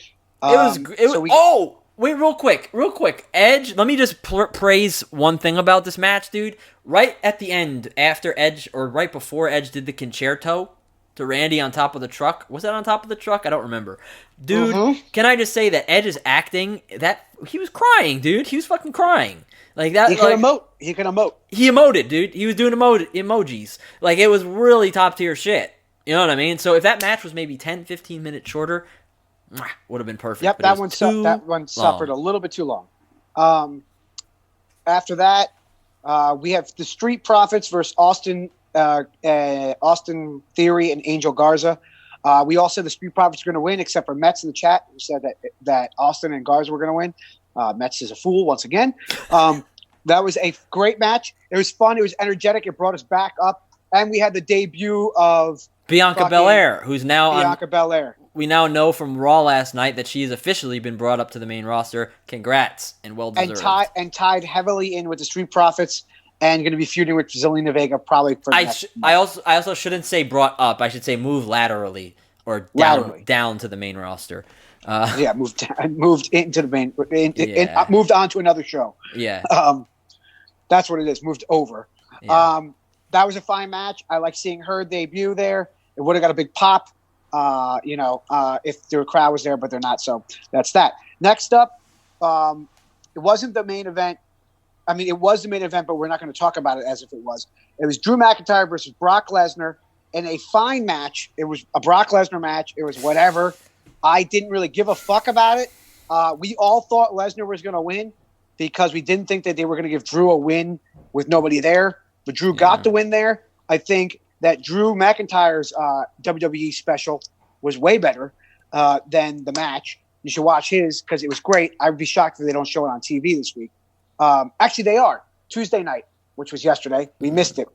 Wait, real quick. Edge, let me just praise one thing about this match, dude. Right at the end, after Edge, or right before Edge did the concerto to Randy on top of the truck. Was that on top of the truck? I don't remember. Dude, Can I just say that Edge's acting, that he was crying, dude. He was fucking crying. Like that. He can emote. He can emote. He emoted, dude. He was doing emojis. Like, it was really top tier shit. You know what I mean? So if that match was maybe 10, 15 minutes shorter, would have been perfect. Yep, that one suffered a little bit too long. After that, we have the Street Profits versus Austin Theory and Angel Garza. We all said the Street Profits are going to win, except for Mets in the chat, who said that Austin and Garza were going to win. Mets is a fool once again. That was a great match. It was fun. It was energetic. It brought us back up. And we had the debut of Bianca Belair, who's now Bianca Belair. We now know from Raw last night that she has officially been brought up to the main roster. Congrats, and well deserved. And tied heavily in with the Street Profits, and going to be feuding with Zelina Vega probably for I also shouldn't say brought up. I should say move laterally or down to the main roster. Moved into the main. Moved on to another show. Yeah. That's what it is. Moved over. Yeah. That was a fine match. I like seeing her debut there. It would have got a big pop. If the crowd was there, but they're not. So that's that. Next up, it wasn't the main event. I mean, it was the main event, but we're not going to talk about it as if it was. It was Drew McIntyre versus Brock Lesnar in a fine match. It was a Brock Lesnar match. It was whatever. I didn't really give a fuck about it. We all thought Lesnar was going to win because we didn't think that they were going to give Drew a win with nobody there. But Drew got the win there. I think that Drew McIntyre's WWE special was way better than the match. You should watch his because it was great. I would be shocked if they don't show it on TV this week. Actually, they are. Tuesday night, which was yesterday. We missed it.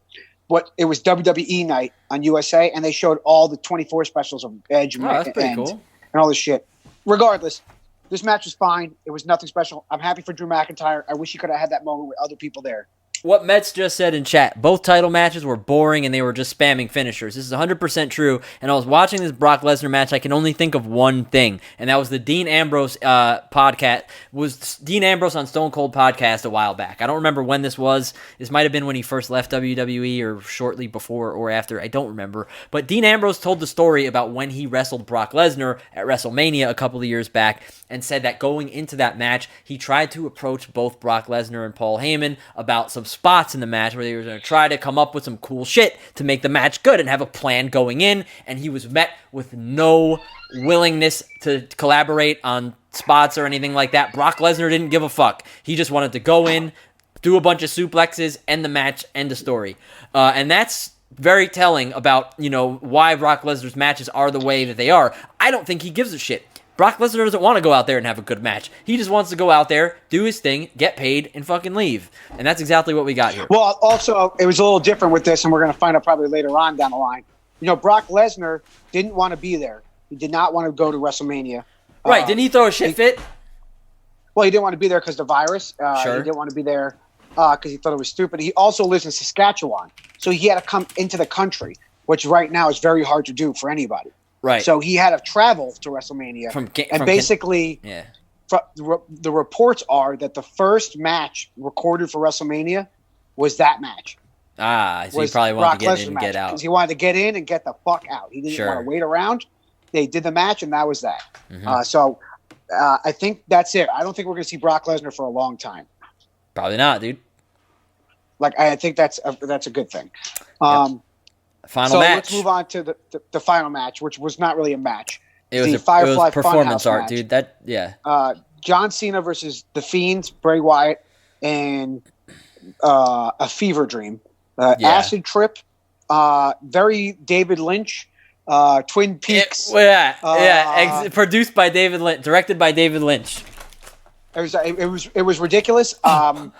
But it was WWE night on USA, and they showed all the 24 specials of Edge and all this shit. Regardless, this match was fine. It was nothing special. I'm happy for Drew McIntyre. I wish he could have had that moment with other people there. What Mets just said in chat, both title matches were boring and they were just spamming finishers. This is 100% true. And I was watching this Brock Lesnar match, I can only think of one thing, and that was the Dean Ambrose podcast. Was Dean Ambrose on Stone Cold podcast a while back. I don't remember when this was. This might have been when he first left WWE or shortly before or after. I don't remember. But Dean Ambrose told the story about when he wrestled Brock Lesnar at WrestleMania a couple of years back and said that going into that match, he tried to approach both Brock Lesnar and Paul Heyman about some spots in the match where they were going to try to come up with some cool shit to make the match good and have a plan going in, and he was met with no willingness to collaborate on spots or anything like that. Brock Lesnar didn't give a fuck. He just wanted to go in, do a bunch of suplexes, end the match, end the story. And that's very telling about, why Brock Lesnar's matches are the way that they are. I don't think he gives a shit. Brock Lesnar doesn't want to go out there and have a good match. He just wants to go out there, do his thing, get paid, and fucking leave. And that's exactly what we got here. Well, also, it was a little different with this, and we're going to find out probably later on down the line. Brock Lesnar didn't want to be there. He did not want to go to WrestleMania. Right. Didn't he throw a shit fit? Well, he didn't want to be there because of the virus. Sure. He didn't want to be there because he thought it was stupid. He also lives in Saskatchewan, so he had to come into the country, which right now is very hard to do for anybody. Right. So he had to travel to WrestleMania. The reports are that the first match recorded for WrestleMania was that match. So he probably wanted to get in and get out. Because he wanted to get in and get the fuck out. He didn't want to wait around. They did the match, and that was that. Mm-hmm. I think that's it. I don't think we're going to see Brock Lesnar for a long time. Probably not, dude. I think that's a good thing. Final match. Let's move on to the final match, which was not really a match. It was a performance art, match. Dude. John Cena versus The Fiend, Bray Wyatt, and a fever dream. Acid trip, very David Lynch, Twin Peaks. Produced by David Lynch, directed by David Lynch. It was ridiculous. I'm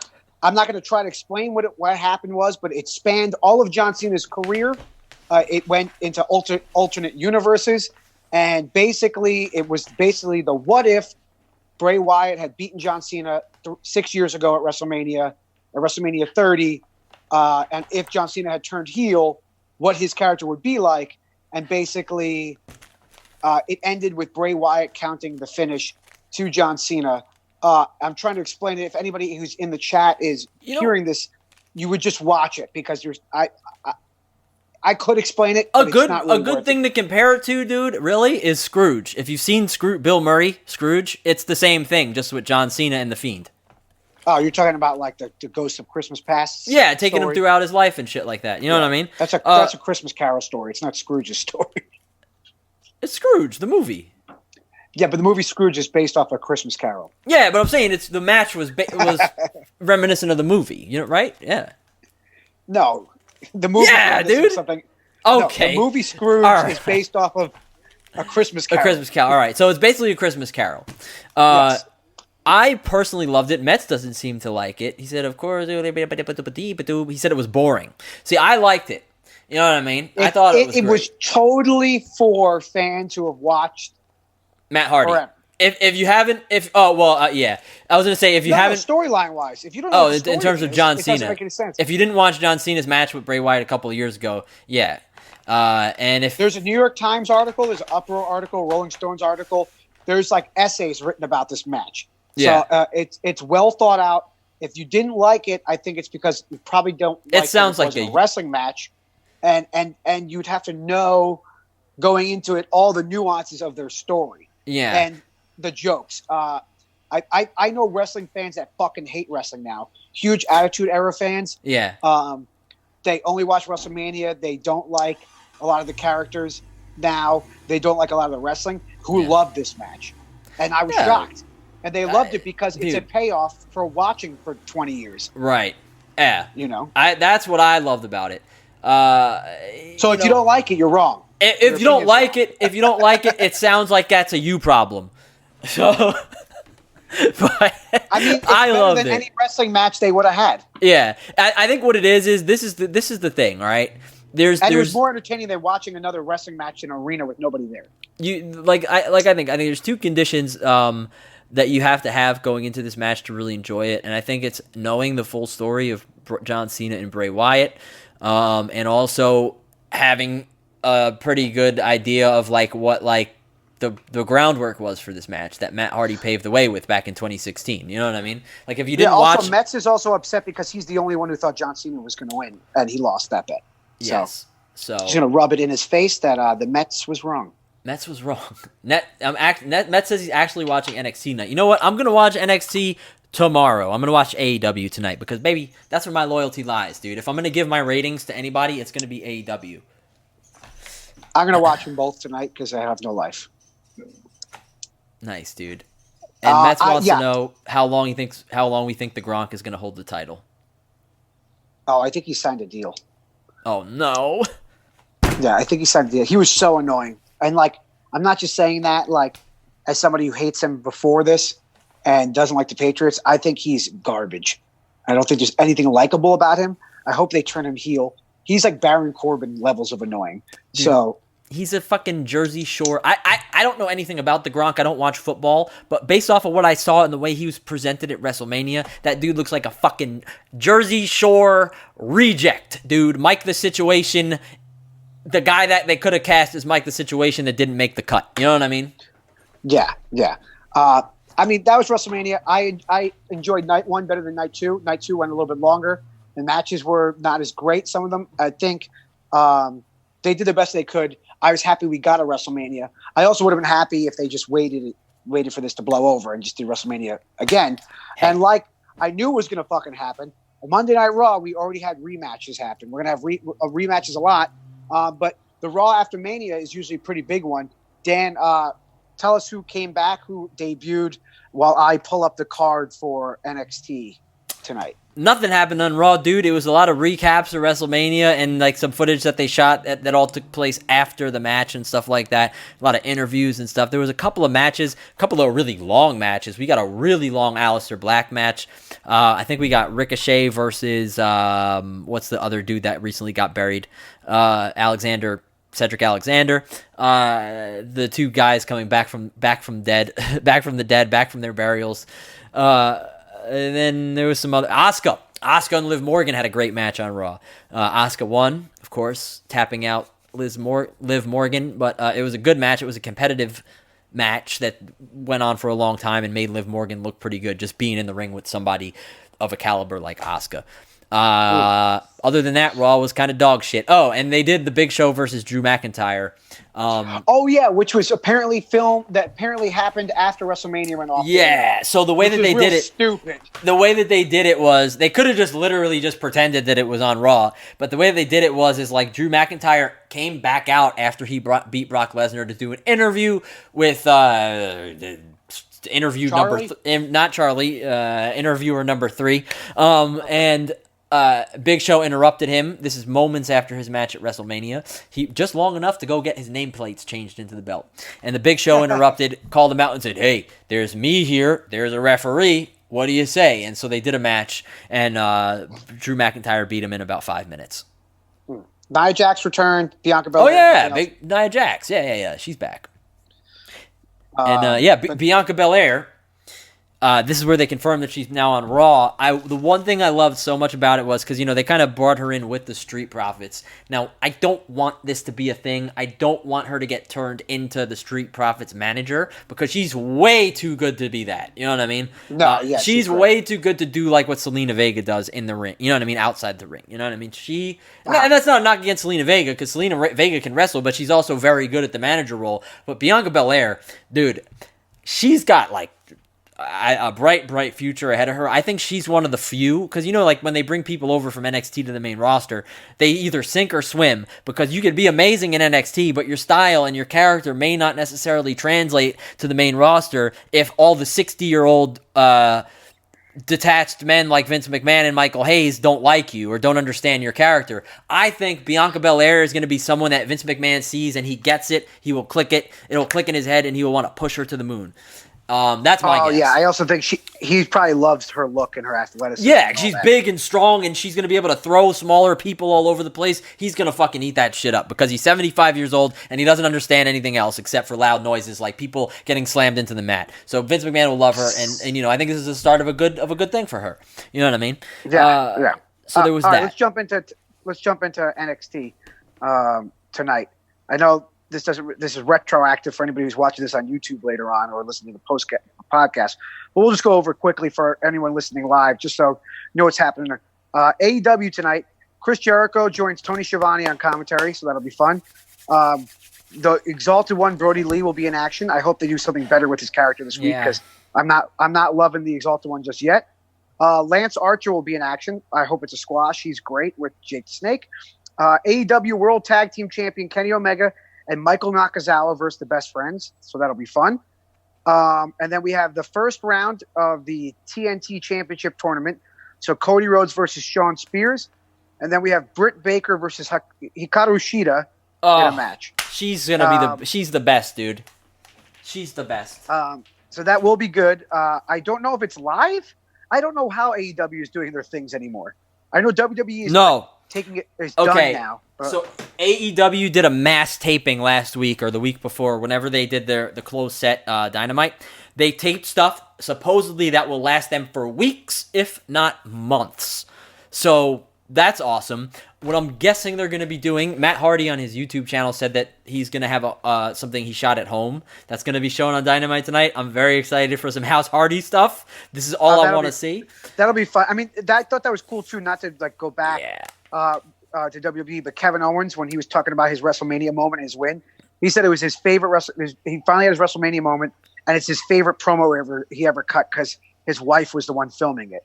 not going to try to explain what happened was, but it spanned all of John Cena's career. It went into alternate universes, and it was the what if Bray Wyatt had beaten John Cena 6 years ago at WrestleMania 30, and if John Cena had turned heel, what his character would be like. And basically, it ended with Bray Wyatt counting the finish to John Cena. I'm trying to explain it. If anybody who's in the chat is hearing this, you would just watch it because I could explain it. A good thing to compare it to, dude, really, is Scrooge. If you've seen Bill Murray, Scrooge, it's the same thing, just with John Cena and The Fiend. Oh, you're talking about like the Ghost of Christmas Past? Yeah, taking him throughout his life and shit like that. You know what I mean? That's a Christmas Carol story. It's not Scrooge's story. It's Scrooge, the movie. Yeah, but the movie Scrooge is based off of Christmas Carol. Yeah, but I'm saying the match was reminiscent of the movie. Right? Yeah. No, the movie. Yeah, dude. Something. Okay. No, the movie Scrooge is based off of A Christmas A Carol. Christmas Carol. All right, so it's basically a Christmas Carol. Yes. I personally loved it. Metz doesn't seem to like it. He said, of course, he said it was boring. See, I liked it. You know what I mean? I thought it was great. It was totally for fans who have watched Matt Hardy. forever. If you haven't, yeah. I was gonna say if you haven't, storyline wise, if you don't know, what the in terms of John Cena, it doesn't make any sense. If you didn't watch John Cena's match with Bray Wyatt a couple of years ago, yeah. And if there's a New York Times article, there's an Uproar article, Rolling Stones article, there's like essays written about this match. Yeah. So it's well thought out. If you didn't like it, I think it's because you probably don't. It sounds like a wrestling match, and you'd have to know going into it all the nuances of their story. Yeah. And the jokes. I know wrestling fans that fucking hate wrestling now. Huge Attitude Era fans. Yeah. They only watch WrestleMania. They don't like a lot of the characters now. They don't like a lot of the wrestling. Who loved this match, and I was shocked. And they loved it because it's a payoff for watching for 20 years. Right. Yeah. You know. That's what I loved about it. So if you don't like it, you're wrong. If you don't like it, it sounds like that's a you problem. So, but I mean, it's I better loved than it. any wrestling match they would have had. Yeah, I think what it is this is the thing, right? It was more entertaining than watching another wrestling match in an arena with nobody there. I think there's two conditions that you have to have going into this match to really enjoy it, and I think it's knowing the full story of John Cena and Bray Wyatt, and also having a pretty good idea of what the groundwork was for this match that Matt Hardy paved the way with back in 2016. You know what I mean? Like if you didn't watch, Metz is also upset because he's the only one who thought John Cena was going to win, and he lost that bet. Yes, so he's going to rub it in his face that the Metz was wrong. Metz was wrong. Metz says he's actually watching NXT tonight. You know what? I'm going to watch NXT tomorrow. I'm going to watch AEW tonight because, baby, that's where my loyalty lies, dude. If I'm going to give my ratings to anybody, it's going to be AEW. I'm going to watch them both tonight because I have no life. Nice, dude. And Metz wants to know how long we think the Gronk is going to hold the title. Oh, I think he signed a deal. Oh, no. Yeah, I think he signed a deal. He was so annoying. And, I'm not just saying that, as somebody who hates him before this and doesn't like the Patriots. I think he's garbage. I don't think there's anything likable about him. I hope they turn him heel. He's like Baron Corbin levels of annoying. Dude, so he's a fucking Jersey Shore. I don't know anything about the Gronk. I don't watch football. But based off of what I saw and the way he was presented at WrestleMania, that dude looks like a fucking Jersey Shore reject, dude. Mike the Situation. The guy that they could have cast as Mike the Situation that didn't make the cut. You know what I mean? Yeah. That was WrestleMania. I enjoyed night one better than night two. Night two went a little bit longer. The matches were not as great, some of them. I think they did the best they could. I was happy we got a WrestleMania. I also would have been happy if they just waited for this to blow over and just did WrestleMania again. Hey. And I knew it was going to fucking happen. On Monday Night Raw, we already had rematches happen. We're going to have rematches a lot. But the Raw after Mania is usually a pretty big one. Dan, tell us who came back, who debuted, while I pull up the card for NXT tonight. Nothing happened on Raw, dude. It was a lot of recaps of WrestleMania and some footage that they shot that all took place after the match and stuff like that. A lot of interviews and stuff. There was a couple of matches, a couple of really long matches. We got a really long Aleister Black match. I think we got Ricochet versus what's the other dude that recently got buried? Cedric Alexander. The two guys coming back from their burials. And then there was some other... Asuka and Liv Morgan had a great match on Raw. Asuka won, of course, tapping out Liv Morgan, but it was a good match. It was a competitive match that went on for a long time and made Liv Morgan look pretty good, just being in the ring with somebody of a caliber like Asuka. Other than that, Raw was kind of dog shit. Oh, and they did the Big Show versus Drew McIntyre. Which was apparently happened after WrestleMania went off. Yeah, so the way that they did it, stupid. The way that they did it was they could have just literally just pretended that it was on Raw, but the way they did it was Drew McIntyre came back out after he beat Brock Lesnar to do an interview with interviewer number 3, and Big Show interrupted him. This is moments after his match at WrestleMania. He just long enough to go get his nameplates changed into the belt. And the Big Show interrupted, called him out, and said, "Hey, there's me here. There's a referee. What do you say?" And so they did a match, and Drew McIntyre beat him in about 5 minutes. Nia Jax returned. Bianca Oh, Belair. yeah, big Nia Jax. Yeah. She's back. And, Bianca Belair. This is where they confirmed that she's now on Raw. The one thing I loved so much about it was because, they kind of brought her in with the Street Profits. Now, I don't want this to be a thing. I don't want her to get turned into the Street Profits manager because she's way too good to be that. You know what I mean? No, yeah. She's way too good to do like what Selena Vega does in the ring. You know what I mean? Outside the ring. You know what I mean? And that's not a knock against Selena Vega because Selena Vega can wrestle, but she's also very good at the manager role. But Bianca Belair, dude, she's got like a bright future ahead of her. I think she's one of the few, because like when they bring people over from NXT to the main roster, they either sink or swim, because you could be amazing in NXT, but your style and your character may not necessarily translate to the main roster if all the 60-year-old detached men like Vince McMahon and Michael Hayes don't like you or don't understand your character. I think Bianca Belair is going to be someone that Vince McMahon sees and he gets it, he will click it, it'll click in his head, and he will want to push her to the moon. That's my guess. Oh, yeah. I also think he probably loves her look and her athleticism. Yeah, she's big and strong, and she's going to be able to throw smaller people all over the place. He's going to fucking eat that shit up because he's 75 years old, and he doesn't understand anything else except for loud noises like people getting slammed into the mat. So Vince McMahon will love her, and I think this is the start of a good thing for her. You know what I mean? Yeah. So there was that. Right, let's jump into NXT tonight. I know this is retroactive for anybody who's watching this on YouTube later on or listening to the podcast. But we'll just go over it quickly for anyone listening live, just so you know what's happening. AEW tonight, Chris Jericho joins Tony Schiavone on commentary, so that'll be fun. The Exalted One, Brody Lee, will be in action. I hope they do something better with his character this week, because I'm not loving the Exalted One just yet. Lance Archer will be in action. I hope it's a squash. He's great with Jake the Snake. AEW World Tag Team Champion Kenny Omega and Michael Nakazawa versus the Best Friends, so that'll be fun. And then we have the first round of the TNT Championship Tournament, so Cody Rhodes versus Shawn Spears, and then we have Britt Baker versus Hikaru Shida in a match. She's gonna be she's the best, dude. She's the best. So that will be good. I don't know if it's live. I don't know how AEW is doing their things anymore. I know WWE is done now. So AEW did a mass taping last week or the week before, whenever they did the closed set Dynamite. They taped stuff supposedly that will last them for weeks, if not months. So that's awesome. What I'm guessing they're going to be doing, Matt Hardy on his YouTube channel said that he's going to have something he shot at home that's going to be shown on Dynamite tonight. I'm very excited for some House Hardy stuff. This is all I want to see. That'll be fun. I mean, I thought that was cool too, not to go back to WWE, but Kevin Owens, when he was talking about his WrestleMania moment, his win, he said it was his favorite he finally had his WrestleMania moment, and it's his favorite promo he ever cut because his wife was the one filming it.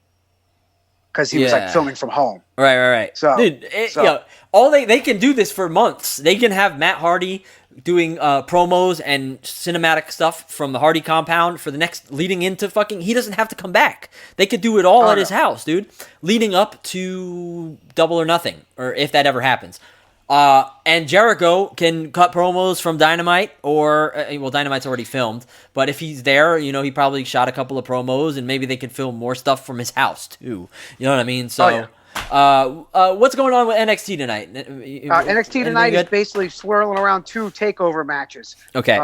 Because he was filming from home. Right. So, dude, they can do this for months. They can have Matt Hardy doing promos and cinematic stuff from the Hardy compound for the next leading into fucking. He doesn't have to come back. They could do it all at his house, dude. Leading up to Double or Nothing, or if that ever happens. And Jericho can cut promos from Dynamite, or Dynamite's already filmed, but if he's there, he probably shot a couple of promos, and maybe they could film more stuff from his house too. You know what I mean? So, what's going on with NXT tonight? NXT tonight is basically swirling around 2 takeover matches. Okay.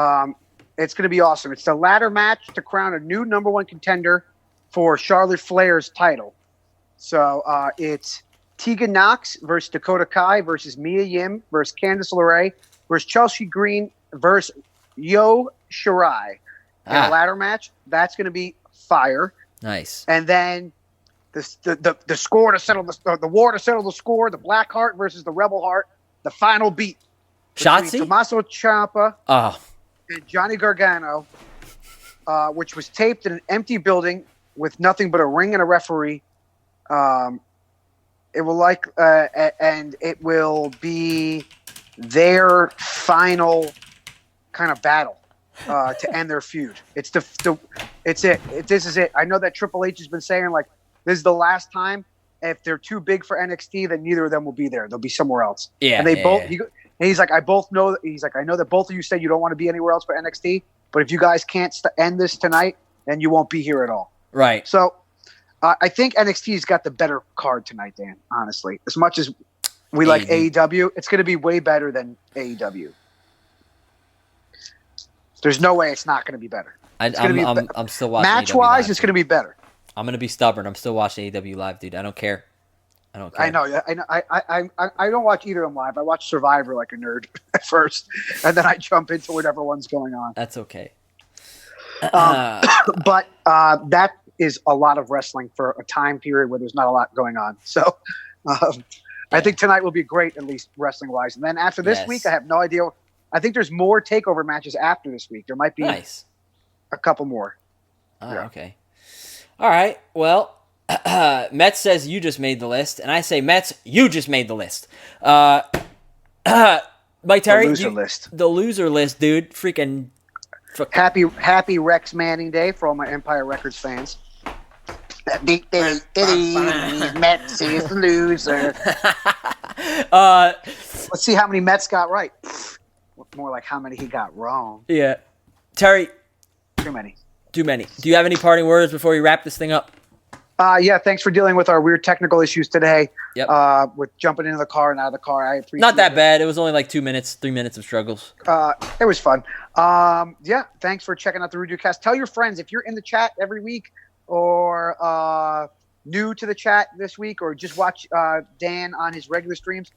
It's going to be awesome. It's the ladder match to crown a new number 1 contender for Charlotte Flair's title. So, it's Tegan Knox versus Dakota Kai versus Mia Yim versus Candice LeRae versus Chelsea Green versus Io Shirai in a ladder match. That's going to be fire. Nice. And then the score to settle the war to settle the score. The Black Heart versus the Rebel Heart. The final beat. Shotzi? Tommaso Ciampa and Johnny Gargano, which was taped in an empty building with nothing but a ring and a referee. It will and it will be their final kind of battle to end their feud. It's this is it. I know that Triple H has been saying this is the last time if they're too big for NXT, then neither of them will be there. They'll be somewhere else. Yeah. And they both. Yeah. And he's like, I know that both of you said you don't want to be anywhere else but NXT. But if you guys can't end this tonight, then you won't be here at all. Right. So I think NXT's got the better card tonight, Dan. Honestly, as much as we like AEW, it's going to be way better than AEW. There's no way it's not going to be better. I'm still watching. Match-wise, it's going to be better. I'm going to be stubborn. I'm still watching AEW live, dude. I don't care. I know. I don't watch either of them live. I watch Survivor like a nerd at first, and then I jump into whatever one's going on. That's okay. But that is a lot of wrestling for a time period where there's not a lot going on. So I think tonight will be great, at least wrestling-wise. And then after this week, I have no idea. I think there's more TakeOver matches after this week. There might be a couple more. Oh, yeah. Okay. All right. Well, Mets says you just made the list, and I say Mets, you just made the list. Mike Terry, the loser list, dude. Freaking happy Rex Manning Day for all my Empire Records fans. Mets is the loser. Let's see how many Mets got right. More like how many he got wrong. Yeah, Terry. Too many. Do you have any parting words before we wrap this thing up? Yeah, thanks for dealing with our weird technical issues today. Yep. With jumping into the car and out of the car. I appreciate it. Not that bad. It was only like 3 minutes of struggles. It was fun. Yeah, thanks for checking out the Rude Dude Cast. Tell your friends if you're in the chat every week or new to the chat this week or just watch Dan on his regular streams.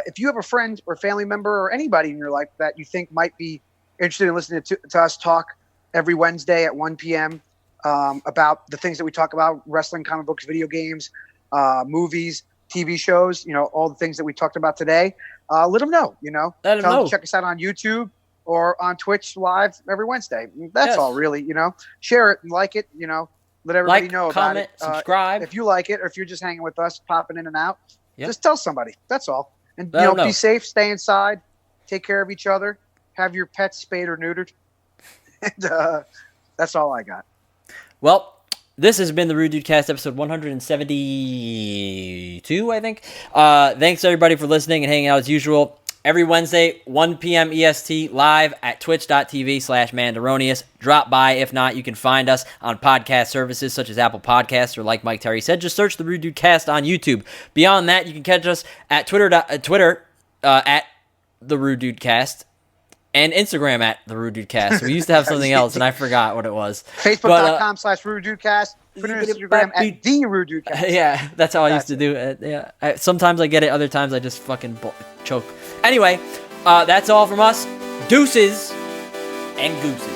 If you have a friend or family member or anybody in your life that you think might be interested in listening to us talk every Wednesday at 1 p.m., about the things that we talk about, wrestling, comic books, video games, movies, TV shows, all the things that we talked about today. Let them know, Let them know. Check us out on YouTube or on Twitch live every Wednesday. That's all really, share it and like it, let everybody know about it. Subscribe. If you like it or if you're just hanging with us, popping in and out, just tell somebody. That's all. And, be safe, stay inside, take care of each other, have your pets spayed or neutered. And that's all I got. Well, this has been the Rude Dude Cast, episode 172, I think. Thanks, everybody, for listening and hanging out as usual. Every Wednesday, 1 p.m. EST, live at twitch.tv/Mandaronius. Drop by. If not, you can find us on podcast services such as Apple Podcasts, or like Mike Terry said, just search the Rude Dude Cast on YouTube. Beyond that, you can catch us at Twitter at the Rude Dude Cast. And Instagram at the Rude Dude Cast. We used to have something else, and I forgot what it was. Facebook.com/Rude Dude Cast. Twitter and Instagram at the Rude Dude Cast. Yeah, that's how I used to do it. Sometimes I get it, other times I just fucking choke. Anyway, that's all from us. Deuces and gooses.